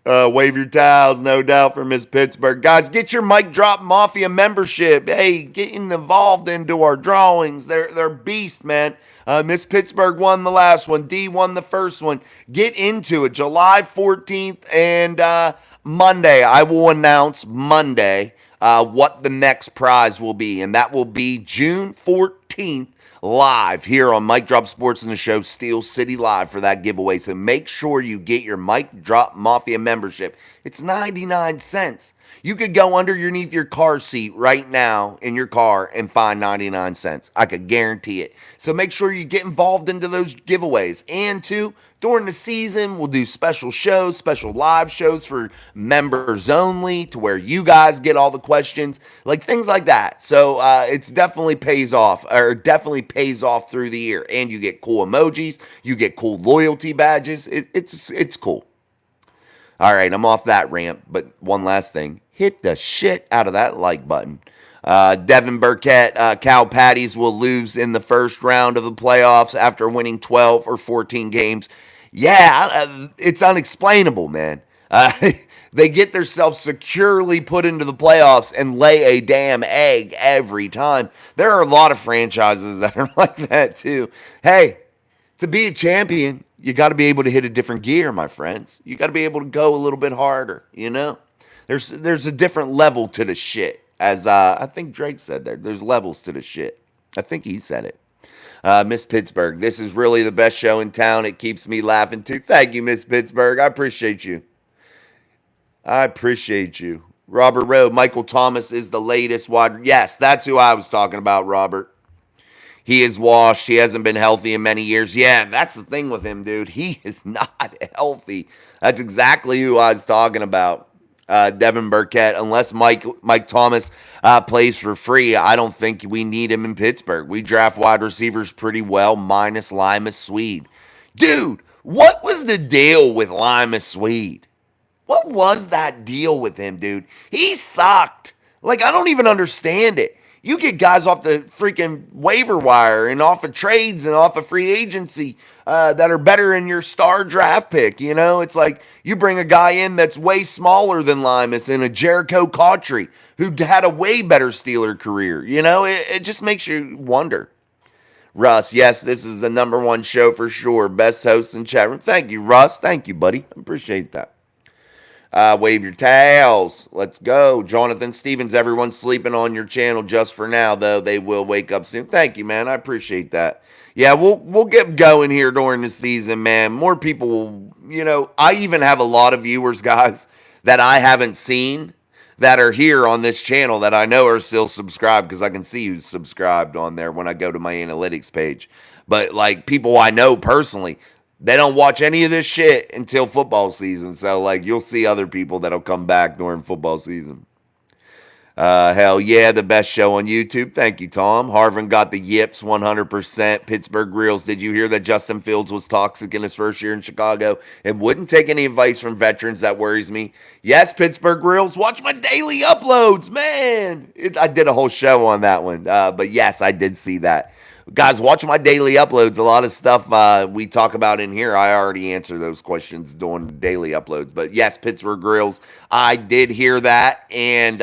Wave your towels, no doubt, for Miss Pittsburgh. Guys, get your Mic Drop Mafia membership. Hey, getting involved into our drawings. They're beasts, man. Miss Pittsburgh won the last one. D won the first one. Get into it. July 14th and Monday. I will announce Monday what the next prize will be, and that will be June 14th live here on Mic Drop Sports and the show Steel City Live for that giveaway. So make sure you get your Mic Drop Mafia membership. It's 99 cents. You could go underneath your car seat right now in your car and find 99 cents. I could guarantee it. So make sure you get involved into those giveaways. And two, during the season, we'll do special shows, special live shows for members only, to where you guys get all the questions, like things like that. So it's definitely pays off through the year. And you get cool emojis, you get cool loyalty badges. It's cool. All right, I'm off that rant, but one last thing. Hit the shit out of that like button. Devin Burkett, Cal Patties will lose in the first round of the playoffs after winning 12 or 14 games. Yeah, it's unexplainable, man. They get themselves securely put into the playoffs and lay a damn egg every time. There are a lot of franchises that are like that too. Hey, to be a champion, you got to be able to hit a different gear, my friends. You got to be able to go a little bit harder, you know? There's a different level to the shit. As I think Drake said there. There's levels to the shit. I think he said it. Miss Pittsburgh, this is really the best show in town. It keeps me laughing too. Thank you, Miss Pittsburgh. I appreciate you. I appreciate you. Robert Rowe, Michael Thomas is the latest wide. Yes, that's who I was talking about, Robert. He is washed. He hasn't been healthy in many years. Yeah, that's the thing with him, dude. He is not healthy. That's exactly who I was talking about. Devin Burkett, unless Mike Thomas plays for free, I don't think we need him in Pittsburgh. We draft wide receivers pretty well, minus Limas Swede. Dude, what was the deal with Limas Swede? What was that deal with him, dude? He sucked. Like, I don't even understand it. You get guys off the freaking waiver wire and off of trades and off of free agency that are better than your star draft pick. You know, it's like you bring a guy in that's way smaller than Limas and a Jericho Cautry who had a way better Steeler career. You know, it just makes you wonder. Russ, yes, this is the number one show for sure. Best host in chat room. Thank you, Russ. Thank you, buddy. I appreciate that. Wave your tails. Let's go. Jonathan Stevens, everyone's sleeping on your channel just for now, though. They will wake up soon. Thank you, man. I appreciate that. Yeah, we'll get going here during the season, man. More people will, you know, I even have a lot of viewers, guys, that I haven't seen that are here on this channel that I know are still subscribed because I can see who's subscribed on there when I go to my analytics page. But like people I know personally, they don't watch any of this shit until football season. So, like, you'll see other people that'll come back during football season. Hell yeah, the best show on YouTube. Thank you, Tom. Harvin got the yips 100%. Pittsburgh Reels, did you hear that Justin Fields was toxic in his first year in Chicago and wouldn't take any advice from veterans? That worries me. Yes, Pittsburgh Reels, watch my daily uploads, man. I did a whole show on that one. But yes, I did see that. Guys, watch my daily uploads. A lot of stuff we talk about in here, I already answer those questions during daily uploads. But yes, Pittsburgh Grills, I did hear that. And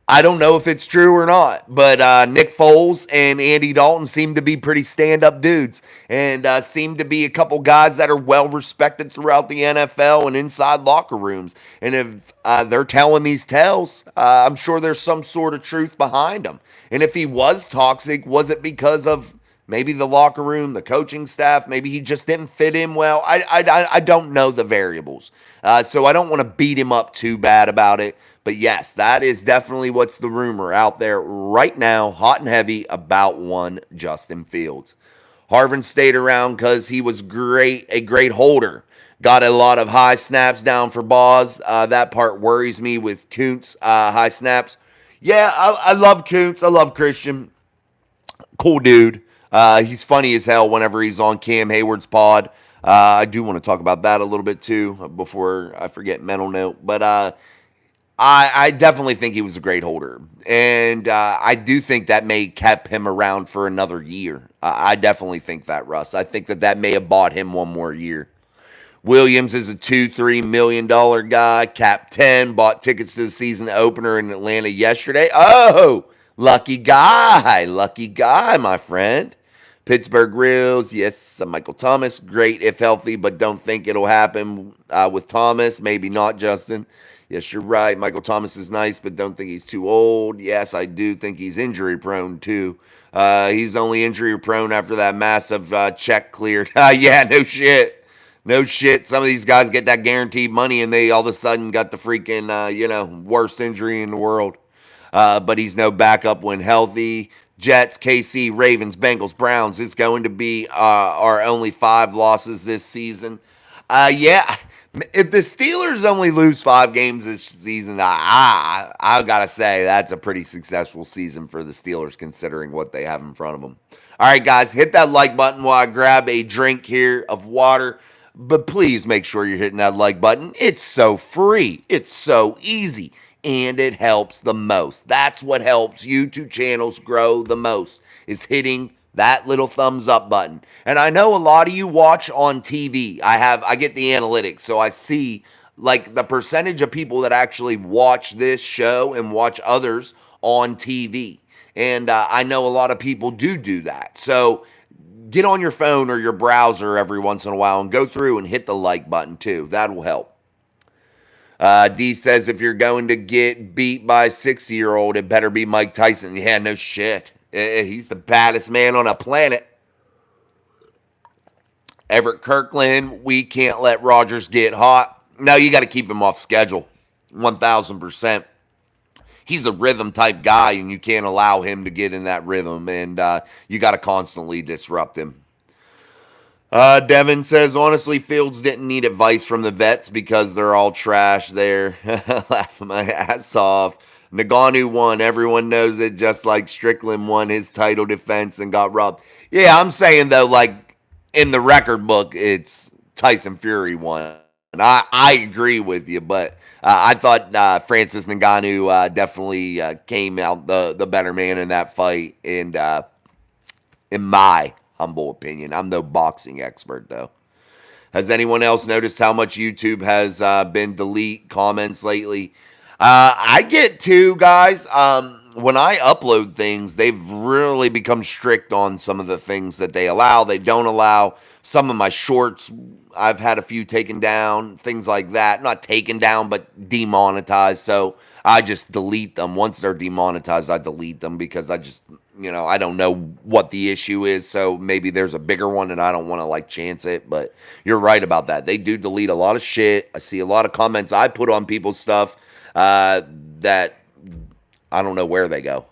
I don't know if it's true or not. But Nick Foles and Andy Dalton seem to be pretty stand-up dudes. And seem to be a couple guys that are well-respected throughout the NFL and inside locker rooms. And if they're telling these tales, I'm sure there's some sort of truth behind them. And if he was toxic, was it because of maybe the locker room, the coaching staff? Maybe he just didn't fit in well. I don't know the variables. So I don't want to beat him up too bad about it. But yes, that is definitely what's the rumor out there right now, hot and heavy, about one Justin Fields. Harvin stayed around because he was a great holder. Got a lot of high snaps down for Boz. That part worries me with Kuntz, high snaps. Yeah, I love Kuntz. I love Christian. Cool dude. He's funny as hell whenever he's on Cam Hayward's pod. I do want to talk about that a little bit too before I forget mental note. But I definitely think he was a great holder. And I do think that may kept him around for another year. I definitely think that, Russ. I think that may have bought him one more year. Williams is a $2-3 million guy. Cap 10, bought tickets to the season opener in Atlanta yesterday. Oh, lucky guy, my friend. Pittsburgh Reels, yes, Michael Thomas, great if healthy, but don't think it'll happen with Thomas. Maybe not, Justin. Yes, you're right. Michael Thomas is nice, but don't think he's too old. Yes, I do think he's injury prone too. He's only injury prone after that massive check cleared. Yeah, no shit. No shit. Some of these guys get that guaranteed money and they all of a sudden got the freaking, worst injury in the world. But he's no backup when healthy. Jets, KC, Ravens, Bengals, Browns. It's going to be our only 5 losses this season. Yeah. If the Steelers only lose 5 games this season, I got to say that's a pretty successful season for the Steelers considering what they have in front of them. All right, guys, hit that like button while I grab a drink here of water. But please make sure you're hitting that like button. It's so free. It's so easy. And it helps the most. That's what helps YouTube channels grow the most, is hitting that little thumbs up button. And I know a lot of you watch on TV. I get the analytics, so I see like the percentage of people that actually watch this show and watch others on TV. And I know a lot of people do that. So get on your phone or your browser every once in a while and go through and hit the like button too. That will help. D says if you're going to get beat by a 60-year-old, it better be Mike Tyson. Yeah, no shit. He's the baddest man on the planet. Everett Kirkland, we can't let Rodgers get hot. No, you got to keep him off schedule. 1,000%. He's a rhythm type guy, and you can't allow him to get in that rhythm, and you got to constantly disrupt him. Devin says, honestly, Fields didn't need advice from the vets because they're all trash there. Laughing my ass off. Naganu won. Everyone knows it, just like Strickland won his title defense and got robbed. Yeah, I'm saying, though, like, in the record book, it's Tyson Fury won. And I agree with you, but I thought Francis Ngannou definitely came out the better man in that fight. And in my humble opinion, I'm no boxing expert, though. Has anyone else noticed how much YouTube has been delete comments lately? I get to, guys. When I upload things, they've really become strict on some of the things that they allow. They don't allow some of my shorts. I've had a few taken down, things like that. Not taken down, but demonetized. So I just delete them. Once they're demonetized, I delete them because I just, I don't know what the issue is. So maybe there's a bigger one and I don't want to like chance it. But you're right about that. They do delete a lot of shit. I see a lot of comments I put on people's stuff that I don't know where they go.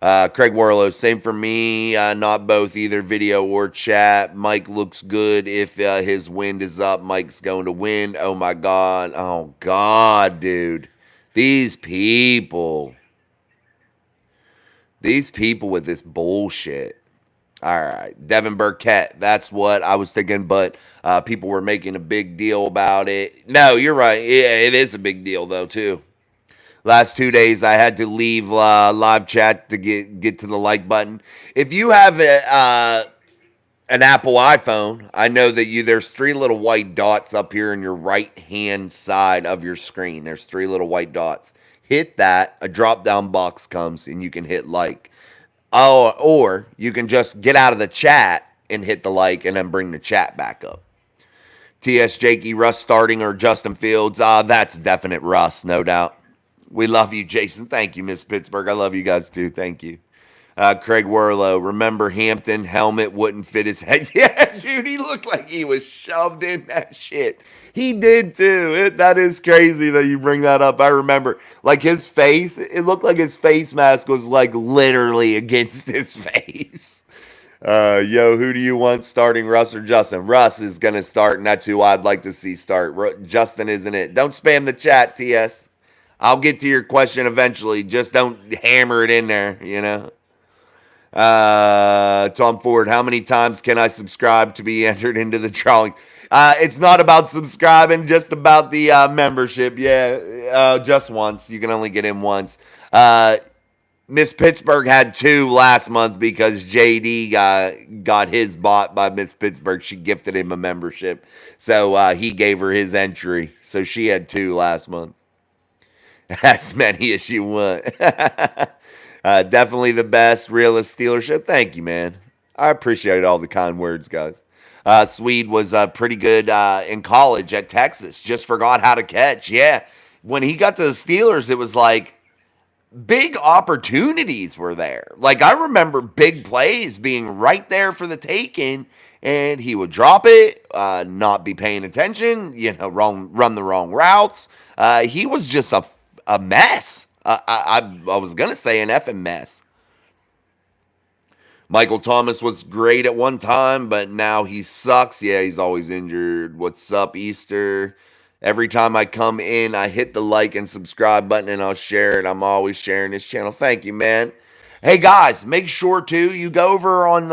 Craig Warlow, same for me. Not both, either video or chat. Mike looks good. If his wind is up, Mike's going to win. Oh, my God. Oh, God, dude. These people with this bullshit. All right. Devin Burkett. That's what I was thinking, but people were making a big deal about it. No, you're right. Yeah, it is a big deal, though, too. Last 2 days, I had to leave live chat to get to the like button. If you have an Apple iPhone, I know that there's 3 little white dots up here in your right-hand side of your screen. There's 3 little white dots. Hit that, a drop-down box comes, and you can hit like. Or you can just get out of the chat and hit the like and then bring the chat back up. T.S. Jakey, Russ starting or Justin Fields? That's definite Russ, no doubt. We love you, Jason. Thank you, Miss Pittsburgh. I love you guys, too. Thank you. Craig Werlow, remember Hampton helmet wouldn't fit his head? Yeah, dude, he looked like he was shoved in that shit. He did, too. That is crazy that you bring that up. I remember, like, his face, it looked like his face mask was, like, literally against his face. Who do you want starting, Russ or Justin? Russ is going to start, and that's who I'd like to see start. Justin isn't it. Don't spam the chat, TS. I'll get to your question eventually. Just don't hammer it in there, Tom Ford, how many times can I subscribe to be entered into the drawing? It's not about subscribing, just about the membership. Yeah, just once. You can only get in once. Miss Pittsburgh had 2 last month because JD got his bought by Miss Pittsburgh. She gifted him a membership. So he gave her his entry. So she had 2 last month. As many as you want. Definitely the best realist Steeler show. Thank you, man. I appreciate all the kind words, guys. Swede was pretty good in college at Texas. Just forgot how to catch. Yeah. When he got to the Steelers, it was like big opportunities were there. Like, I remember big plays being right there for the taking, and he would drop it, not be paying attention, run the wrong routes. He was just a mess. I was going to say an effing mess. Michael Thomas was great at one time, but now he sucks. Yeah, he's always injured. What's up, Easter? Every time I come in, I hit the like and subscribe button, and I'll share it. I'm always sharing this channel. Thank you, man. Hey, guys, make sure, too, you go over on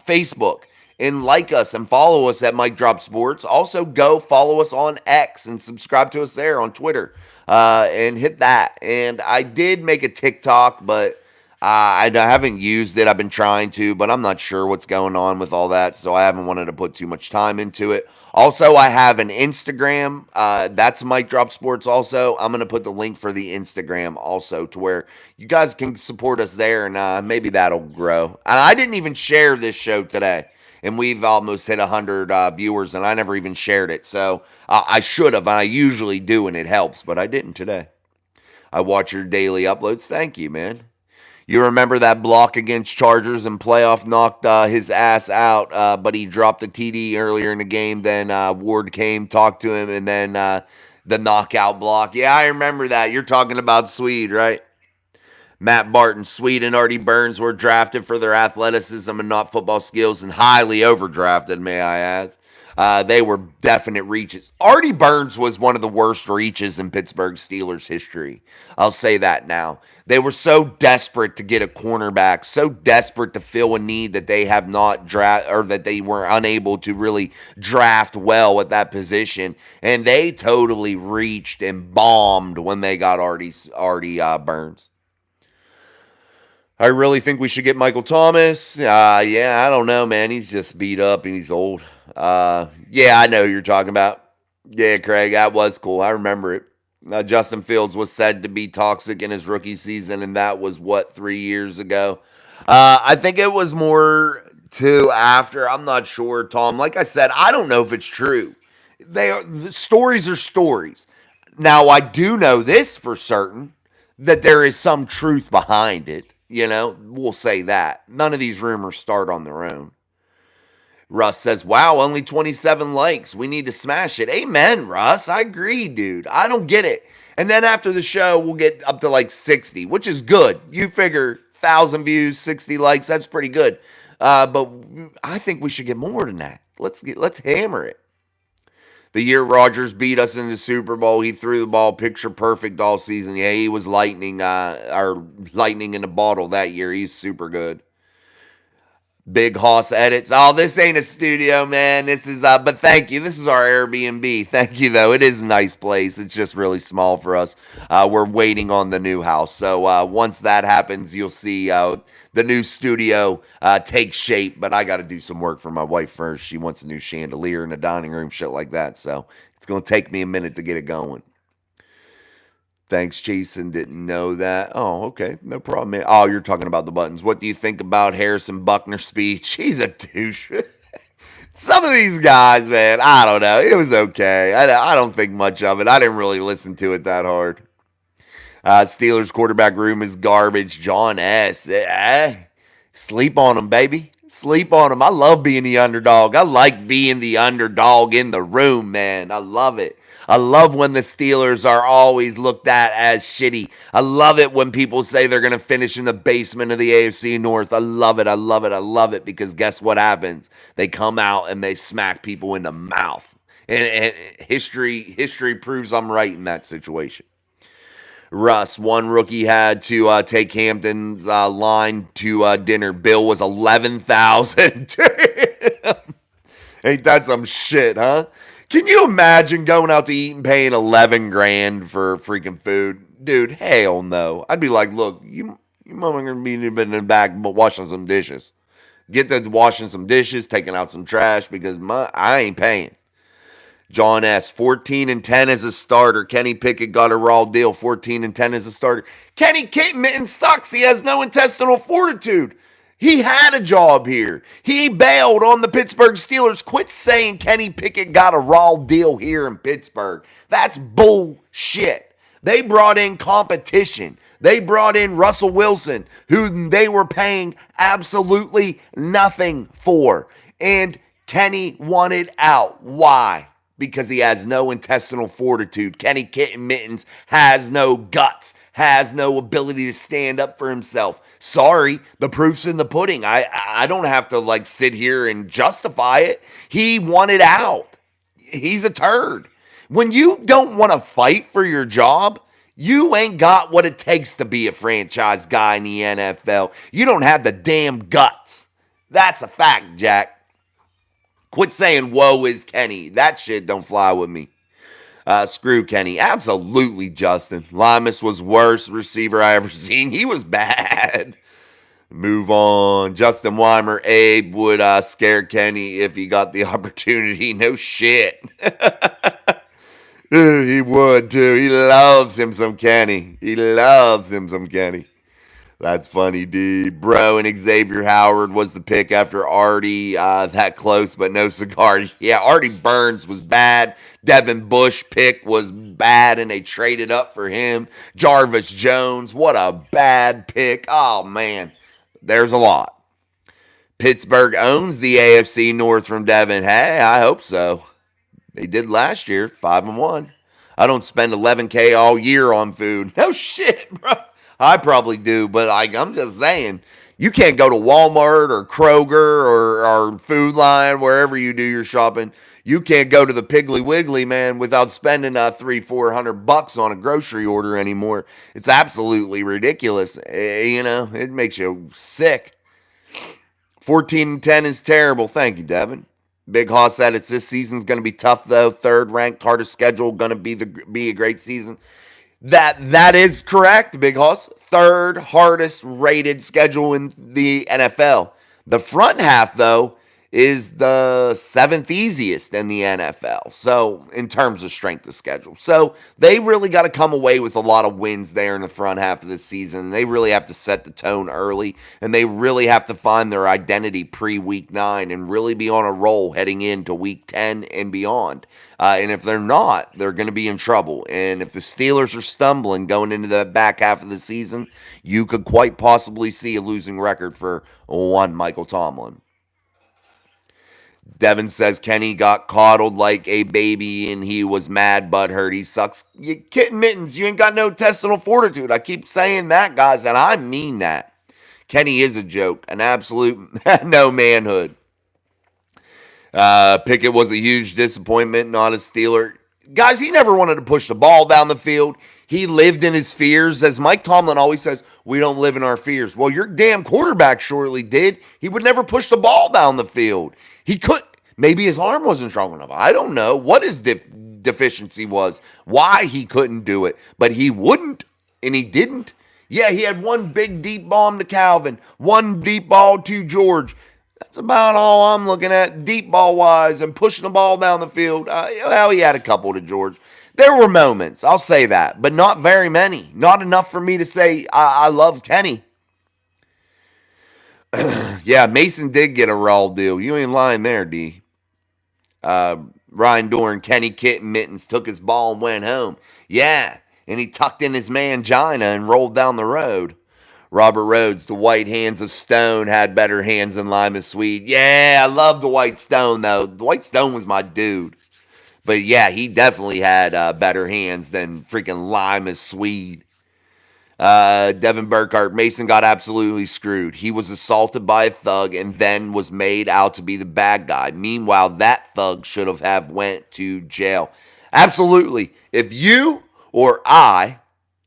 Facebook and like us and follow us at Mike Drop Sports. Also, go follow us on X and subscribe to us there on Twitter. And hit that. And I did make a TikTok, but I haven't used it. I've been trying to, but I'm not sure what's going on with all that, so I haven't wanted to put too much time into it. Also, I have an Instagram. That's Mike Drop Sports. Also, I'm gonna put the link for the Instagram also to where you guys can support us there, and maybe that'll grow. And I didn't even share this show today, and we've almost hit 100 viewers, and I never even shared it. So I should have. I usually do, and it helps, but I didn't today. I watch your daily uploads. Thank you, man. You remember that block against Chargers and playoff knocked his ass out, but he dropped a TD earlier in the game. Then Ward came, talked to him, and then the knockout block. Yeah, I remember that. You're talking about Swede, right? Matt Barton, Swede, and Artie Burns were drafted for their athleticism and not football skills, and highly overdrafted, may I add. They were definite reaches. Artie Burns was one of the worst reaches in Pittsburgh Steelers history. I'll say that now. They were so desperate to get a cornerback, so desperate to fill a need that they have not draft, or that they were unable to really draft well at that position, and they totally reached and bombed when they got Artie Burns. I really think we should get Michael Thomas. Yeah, I don't know, man. He's just beat up and he's old. Yeah, I know who you're talking about. Yeah, Craig, that was cool. I remember it. Justin Fields was said to be toxic in his rookie season, and that was, 3 years ago? I think it was more to after. I'm not sure, Tom. Like I said, I don't know if it's true. The stories are stories. Now, I do know this for certain, that there is some truth behind it. We'll say that. None of these rumors start on their own. Russ says, wow, only 27 likes. We need to smash it. Amen, Russ. I agree, dude. I don't get it. And then after the show, we'll get up to like 60, which is good. You figure 1,000 views, 60 likes, that's pretty good. But I think we should get more than that. Let's hammer it. The year Rodgers beat us in the Super Bowl, he threw the ball picture perfect all season. Yeah, he was lightning in the bottle that year. He's super good. Big Hoss edits. Oh, this ain't a studio, man. This is, but thank you. This is our Airbnb. Thank you, though. It is a nice place. It's just really small for us. We're waiting on the new house. So once that happens, you'll see the new studio take shape. But I got to do some work for my wife first. She wants a new chandelier in the dining room, shit like that. So it's going to take me a minute to get it going. Thanks, Jason. Didn't know that. Oh, okay. No problem, man. Oh, you're talking about the buttons. What do you think about Harrison Buckner's speech? He's a douche. Some of these guys, man, I don't know. It was okay. I don't think much of it. I didn't really listen to it that hard. Steelers quarterback room is garbage. John S. Sleep on him, baby. Sleep on him. I love being the underdog. I like being the underdog in the room, man. I love it. I love when the Steelers are always looked at as shitty. I love it when people say they're going to finish in the basement of the AFC North. I love it. I love it. I love it because guess what happens? They come out and they smack people in the mouth. And history proves I'm right in that situation. Russ, one rookie had to take Hampton's line to dinner. Bill was $11,000. Ain't that some shit, huh? Can you imagine going out to eat and paying $11,000 for freaking food? Dude, hell no. I'd be like, look, you mama gonna be in the back washing some dishes. Get to washing some dishes, taking out some trash because I ain't paying. John S. 14-10 as a starter. Kenny Pickett got a raw deal. 14-10 as a starter. Kenny Mitten sucks. He has no intestinal fortitude. He had a job here. He bailed on the Pittsburgh Steelers. Quit saying Kenny Pickett got a raw deal here in Pittsburgh. That's bullshit. They brought in competition. They brought in Russell Wilson, who they were paying absolutely nothing for. And Kenny wanted out. Why? Because he has no intestinal fortitude. Kenny Mittens has no guts, has no ability to stand up for himself. Sorry, the proof's in the pudding. I don't have to sit here and justify it. He wanted out. He's a turd. When you don't want to fight for your job, you ain't got what it takes to be a franchise guy in the NFL. You don't have the damn guts. That's a fact, Jack. Quit saying, woe is Kenny. That shit don't fly with me. Screw Kenny. Absolutely, Justin. Limas was worst receiver I ever seen. He was bad. Move on. Justin Weimer, Abe would scare Kenny if he got the opportunity. No shit. He would too. He loves him some Kenny. He loves him some Kenny. That's funny, D. Bro, and Xavier Howard was the pick after Artie. That close, but no cigar. Yeah, Artie Burns was bad. Devin Bush pick was bad, and they traded up for him. Jarvis Jones, what a bad pick. Oh, man. There's a lot. Pittsburgh owns the AFC North from Devin. Hey, I hope so. They did last year, 5-1. I don't spend $11K all year on food. No shit, bro. I probably do, but I'm just saying, you can't go to Walmart or Kroger or Food Line, wherever you do your shopping. You can't go to the Piggly Wiggly, man, without spending $300-400 on a grocery order anymore. It's absolutely ridiculous. It makes you sick. 14-10 is terrible. Thank you, Devin. Big Hoss said this season's going to be tough, though. Third ranked, hardest schedule, going to be a great season. That is correct, Big Hoss. Third hardest rated schedule in the NFL. The front half, though, is the 7th easiest in the NFL. So, in terms of strength of schedule. So, they really got to come away with a lot of wins there in the front half of the season. They really have to set the tone early, and they really have to find their identity pre-week 9 and really be on a roll heading into week 10 and beyond. And if they're not, they're going to be in trouble. And if the Steelers are stumbling going into the back half of the season, you could quite possibly see a losing record for one Michael Tomlin. Devin says Kenny got coddled like a baby and he was mad butthurt. He sucks. You kitten mittens, you ain't got no intestinal fortitude. I keep saying that, guys, and I mean that. Kenny is a joke, an absolute no manhood. Pickett was a huge disappointment, not a Steeler. Guys, he never wanted to push the ball down the field. He lived in his fears. As Mike Tomlin always says, we don't live in our fears. Well, your damn quarterback surely did. He would never push the ball down the field. He could. Maybe his arm wasn't strong enough. I don't know what his deficiency was, why he couldn't do it. But he wouldn't, and he didn't. Yeah, he had one big deep bomb to Calvin, one deep ball to George. That's about all I'm looking at, deep ball-wise, and pushing the ball down the field. Well, he had a couple to George. There were moments, I'll say that, but not very many. Not enough for me to say I love Kenny. Yeah, Mason did get a raw deal. You ain't lying there, D. Ryan Dorn, Kenny Kitten Mittens took his ball and went home. Yeah, and he tucked in his mangina and rolled down the road. Robert Rhodes, the White Hands of Stone had better hands than Lima Swede. Yeah, I love the White Stone, though. The White Stone was my dude. But yeah, he definitely had better hands than freaking Lima Swede. Devin Burkhardt, Mason got absolutely screwed. He was assaulted by a thug and then was made out to be the bad guy. Meanwhile, that thug should have went to jail. Absolutely. If you or I,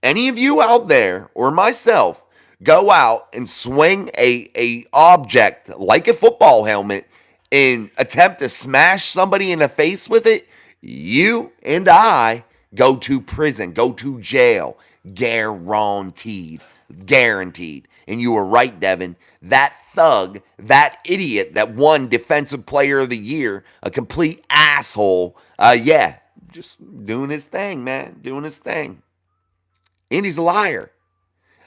any of you out there, or myself, go out and swing a object like a football helmet and attempt to smash somebody in the face with it, you and I go to prison, go to jail. Guaranteed. Guaranteed. And you were right, Devin. That thug, that idiot that won Defensive Player of the Year, a complete asshole, just doing his thing, man. Doing his thing. And he's a liar.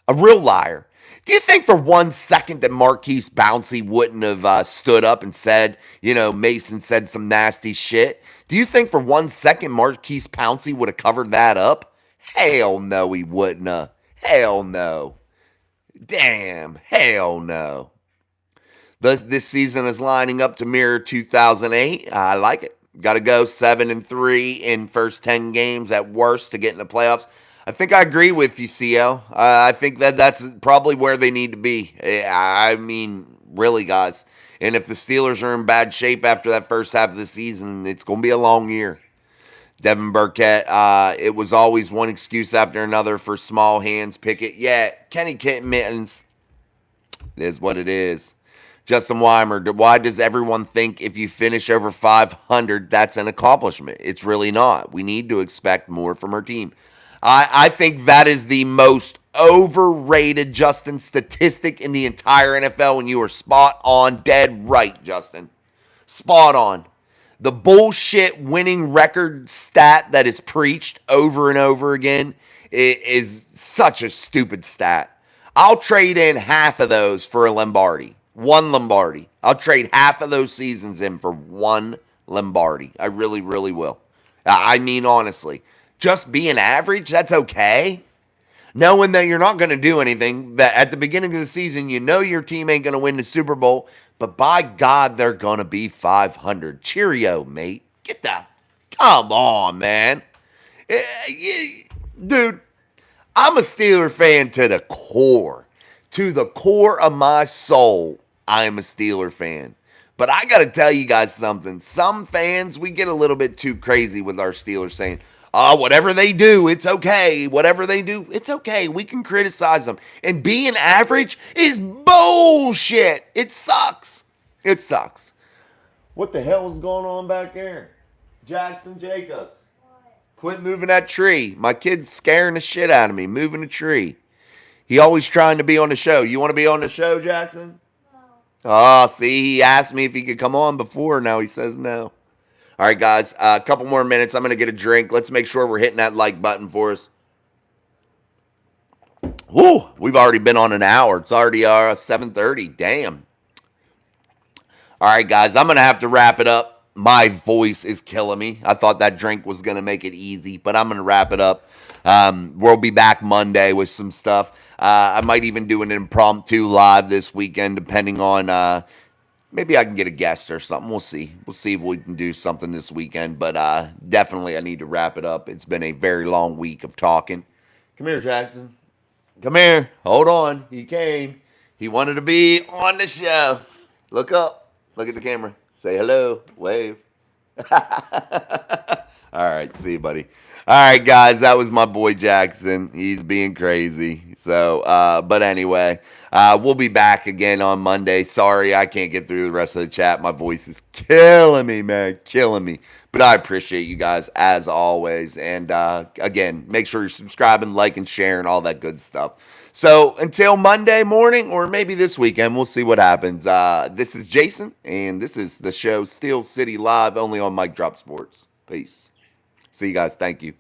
A real liar. Do you think for 1 second that Marquise Pouncey wouldn't have stood up and said, Mason said some nasty shit? Do you think for 1 second Marquise Pouncey would have covered that up? Hell no, he wouldn't have. Hell no. Damn, hell no. This season is lining up to mirror 2008. I like it. Got to go 7-3 in first 10 games at worst to get in the playoffs. I think I agree with you, CL. I think that's probably where they need to be. I mean, really, guys. And if the Steelers are in bad shape after that first half of the season, it's going to be a long year. Devin Burkett, it was always one excuse after another for small hands. Pickett, yeah, Kenny Kitten Mittens. It is what it is. Justin Weimer, why does everyone think if you finish over 500, that's an accomplishment? It's really not. We need to expect more from our team. I think that is the most overrated, Justin, statistic in the entire NFL, and you are spot on, dead right, Justin. Spot on. The bullshit winning record stat that is preached over and over again is such a stupid stat. I'll trade in half of those for a Lombardi. One Lombardi. I'll trade half of those seasons in for one Lombardi. I really, really will. I mean, honestly. Just being average, that's okay. Knowing that you're not going to do anything, that at the beginning of the season, you know your team ain't going to win the Super Bowl, but by God, they're going to be 500. Cheerio, mate. Come on, man. Dude, I'm a Steeler fan to the core. To the core of my soul, I am a Steeler fan. But I got to tell you guys something. Some fans, we get a little bit too crazy with our Steelers saying, whatever they do, it's okay. Whatever they do, it's okay. We can criticize them. And being average is bullshit. It sucks. It sucks. What the hell is going on back there? Jackson Jacobs. Quit moving that tree. My kid's scaring the shit out of me, moving a tree. He always trying to be on the show. You want to be on the show, Jackson? No. Oh, see, he asked me if he could come on before. Now he says no. All right, guys, a couple more minutes. I'm going to get a drink. Let's make sure we're hitting that like button for us. Woo, we've already been on an hour. It's already 7:30. Damn. All right, guys, I'm going to have to wrap it up. My voice is killing me. I thought that drink was going to make it easy, but I'm going to wrap it up. We'll be back Monday with some stuff. I might even do an impromptu live this weekend, depending on maybe I can get a guest or something. We'll see. We'll see if we can do something this weekend, but definitely I need to wrap it up. It's been a very long week of talking. Come here, Jackson. Come here. Hold on. He came. He wanted to be on the show. Look up. Look at the camera. Say hello. Wave. All right. See you, buddy. All right, guys. That was my boy Jackson. He's being crazy. So, but anyway, we'll be back again on Monday. Sorry, I can't get through the rest of the chat. My voice is killing me, man. Killing me. But I appreciate you guys as always. And again, make sure you're subscribing, liking, sharing, all that good stuff. So until Monday morning, or maybe this weekend, we'll see what happens. This is Jason, and this is the show Steel City Live, only on Mic Drop Sports. Peace. See you guys. Thank you.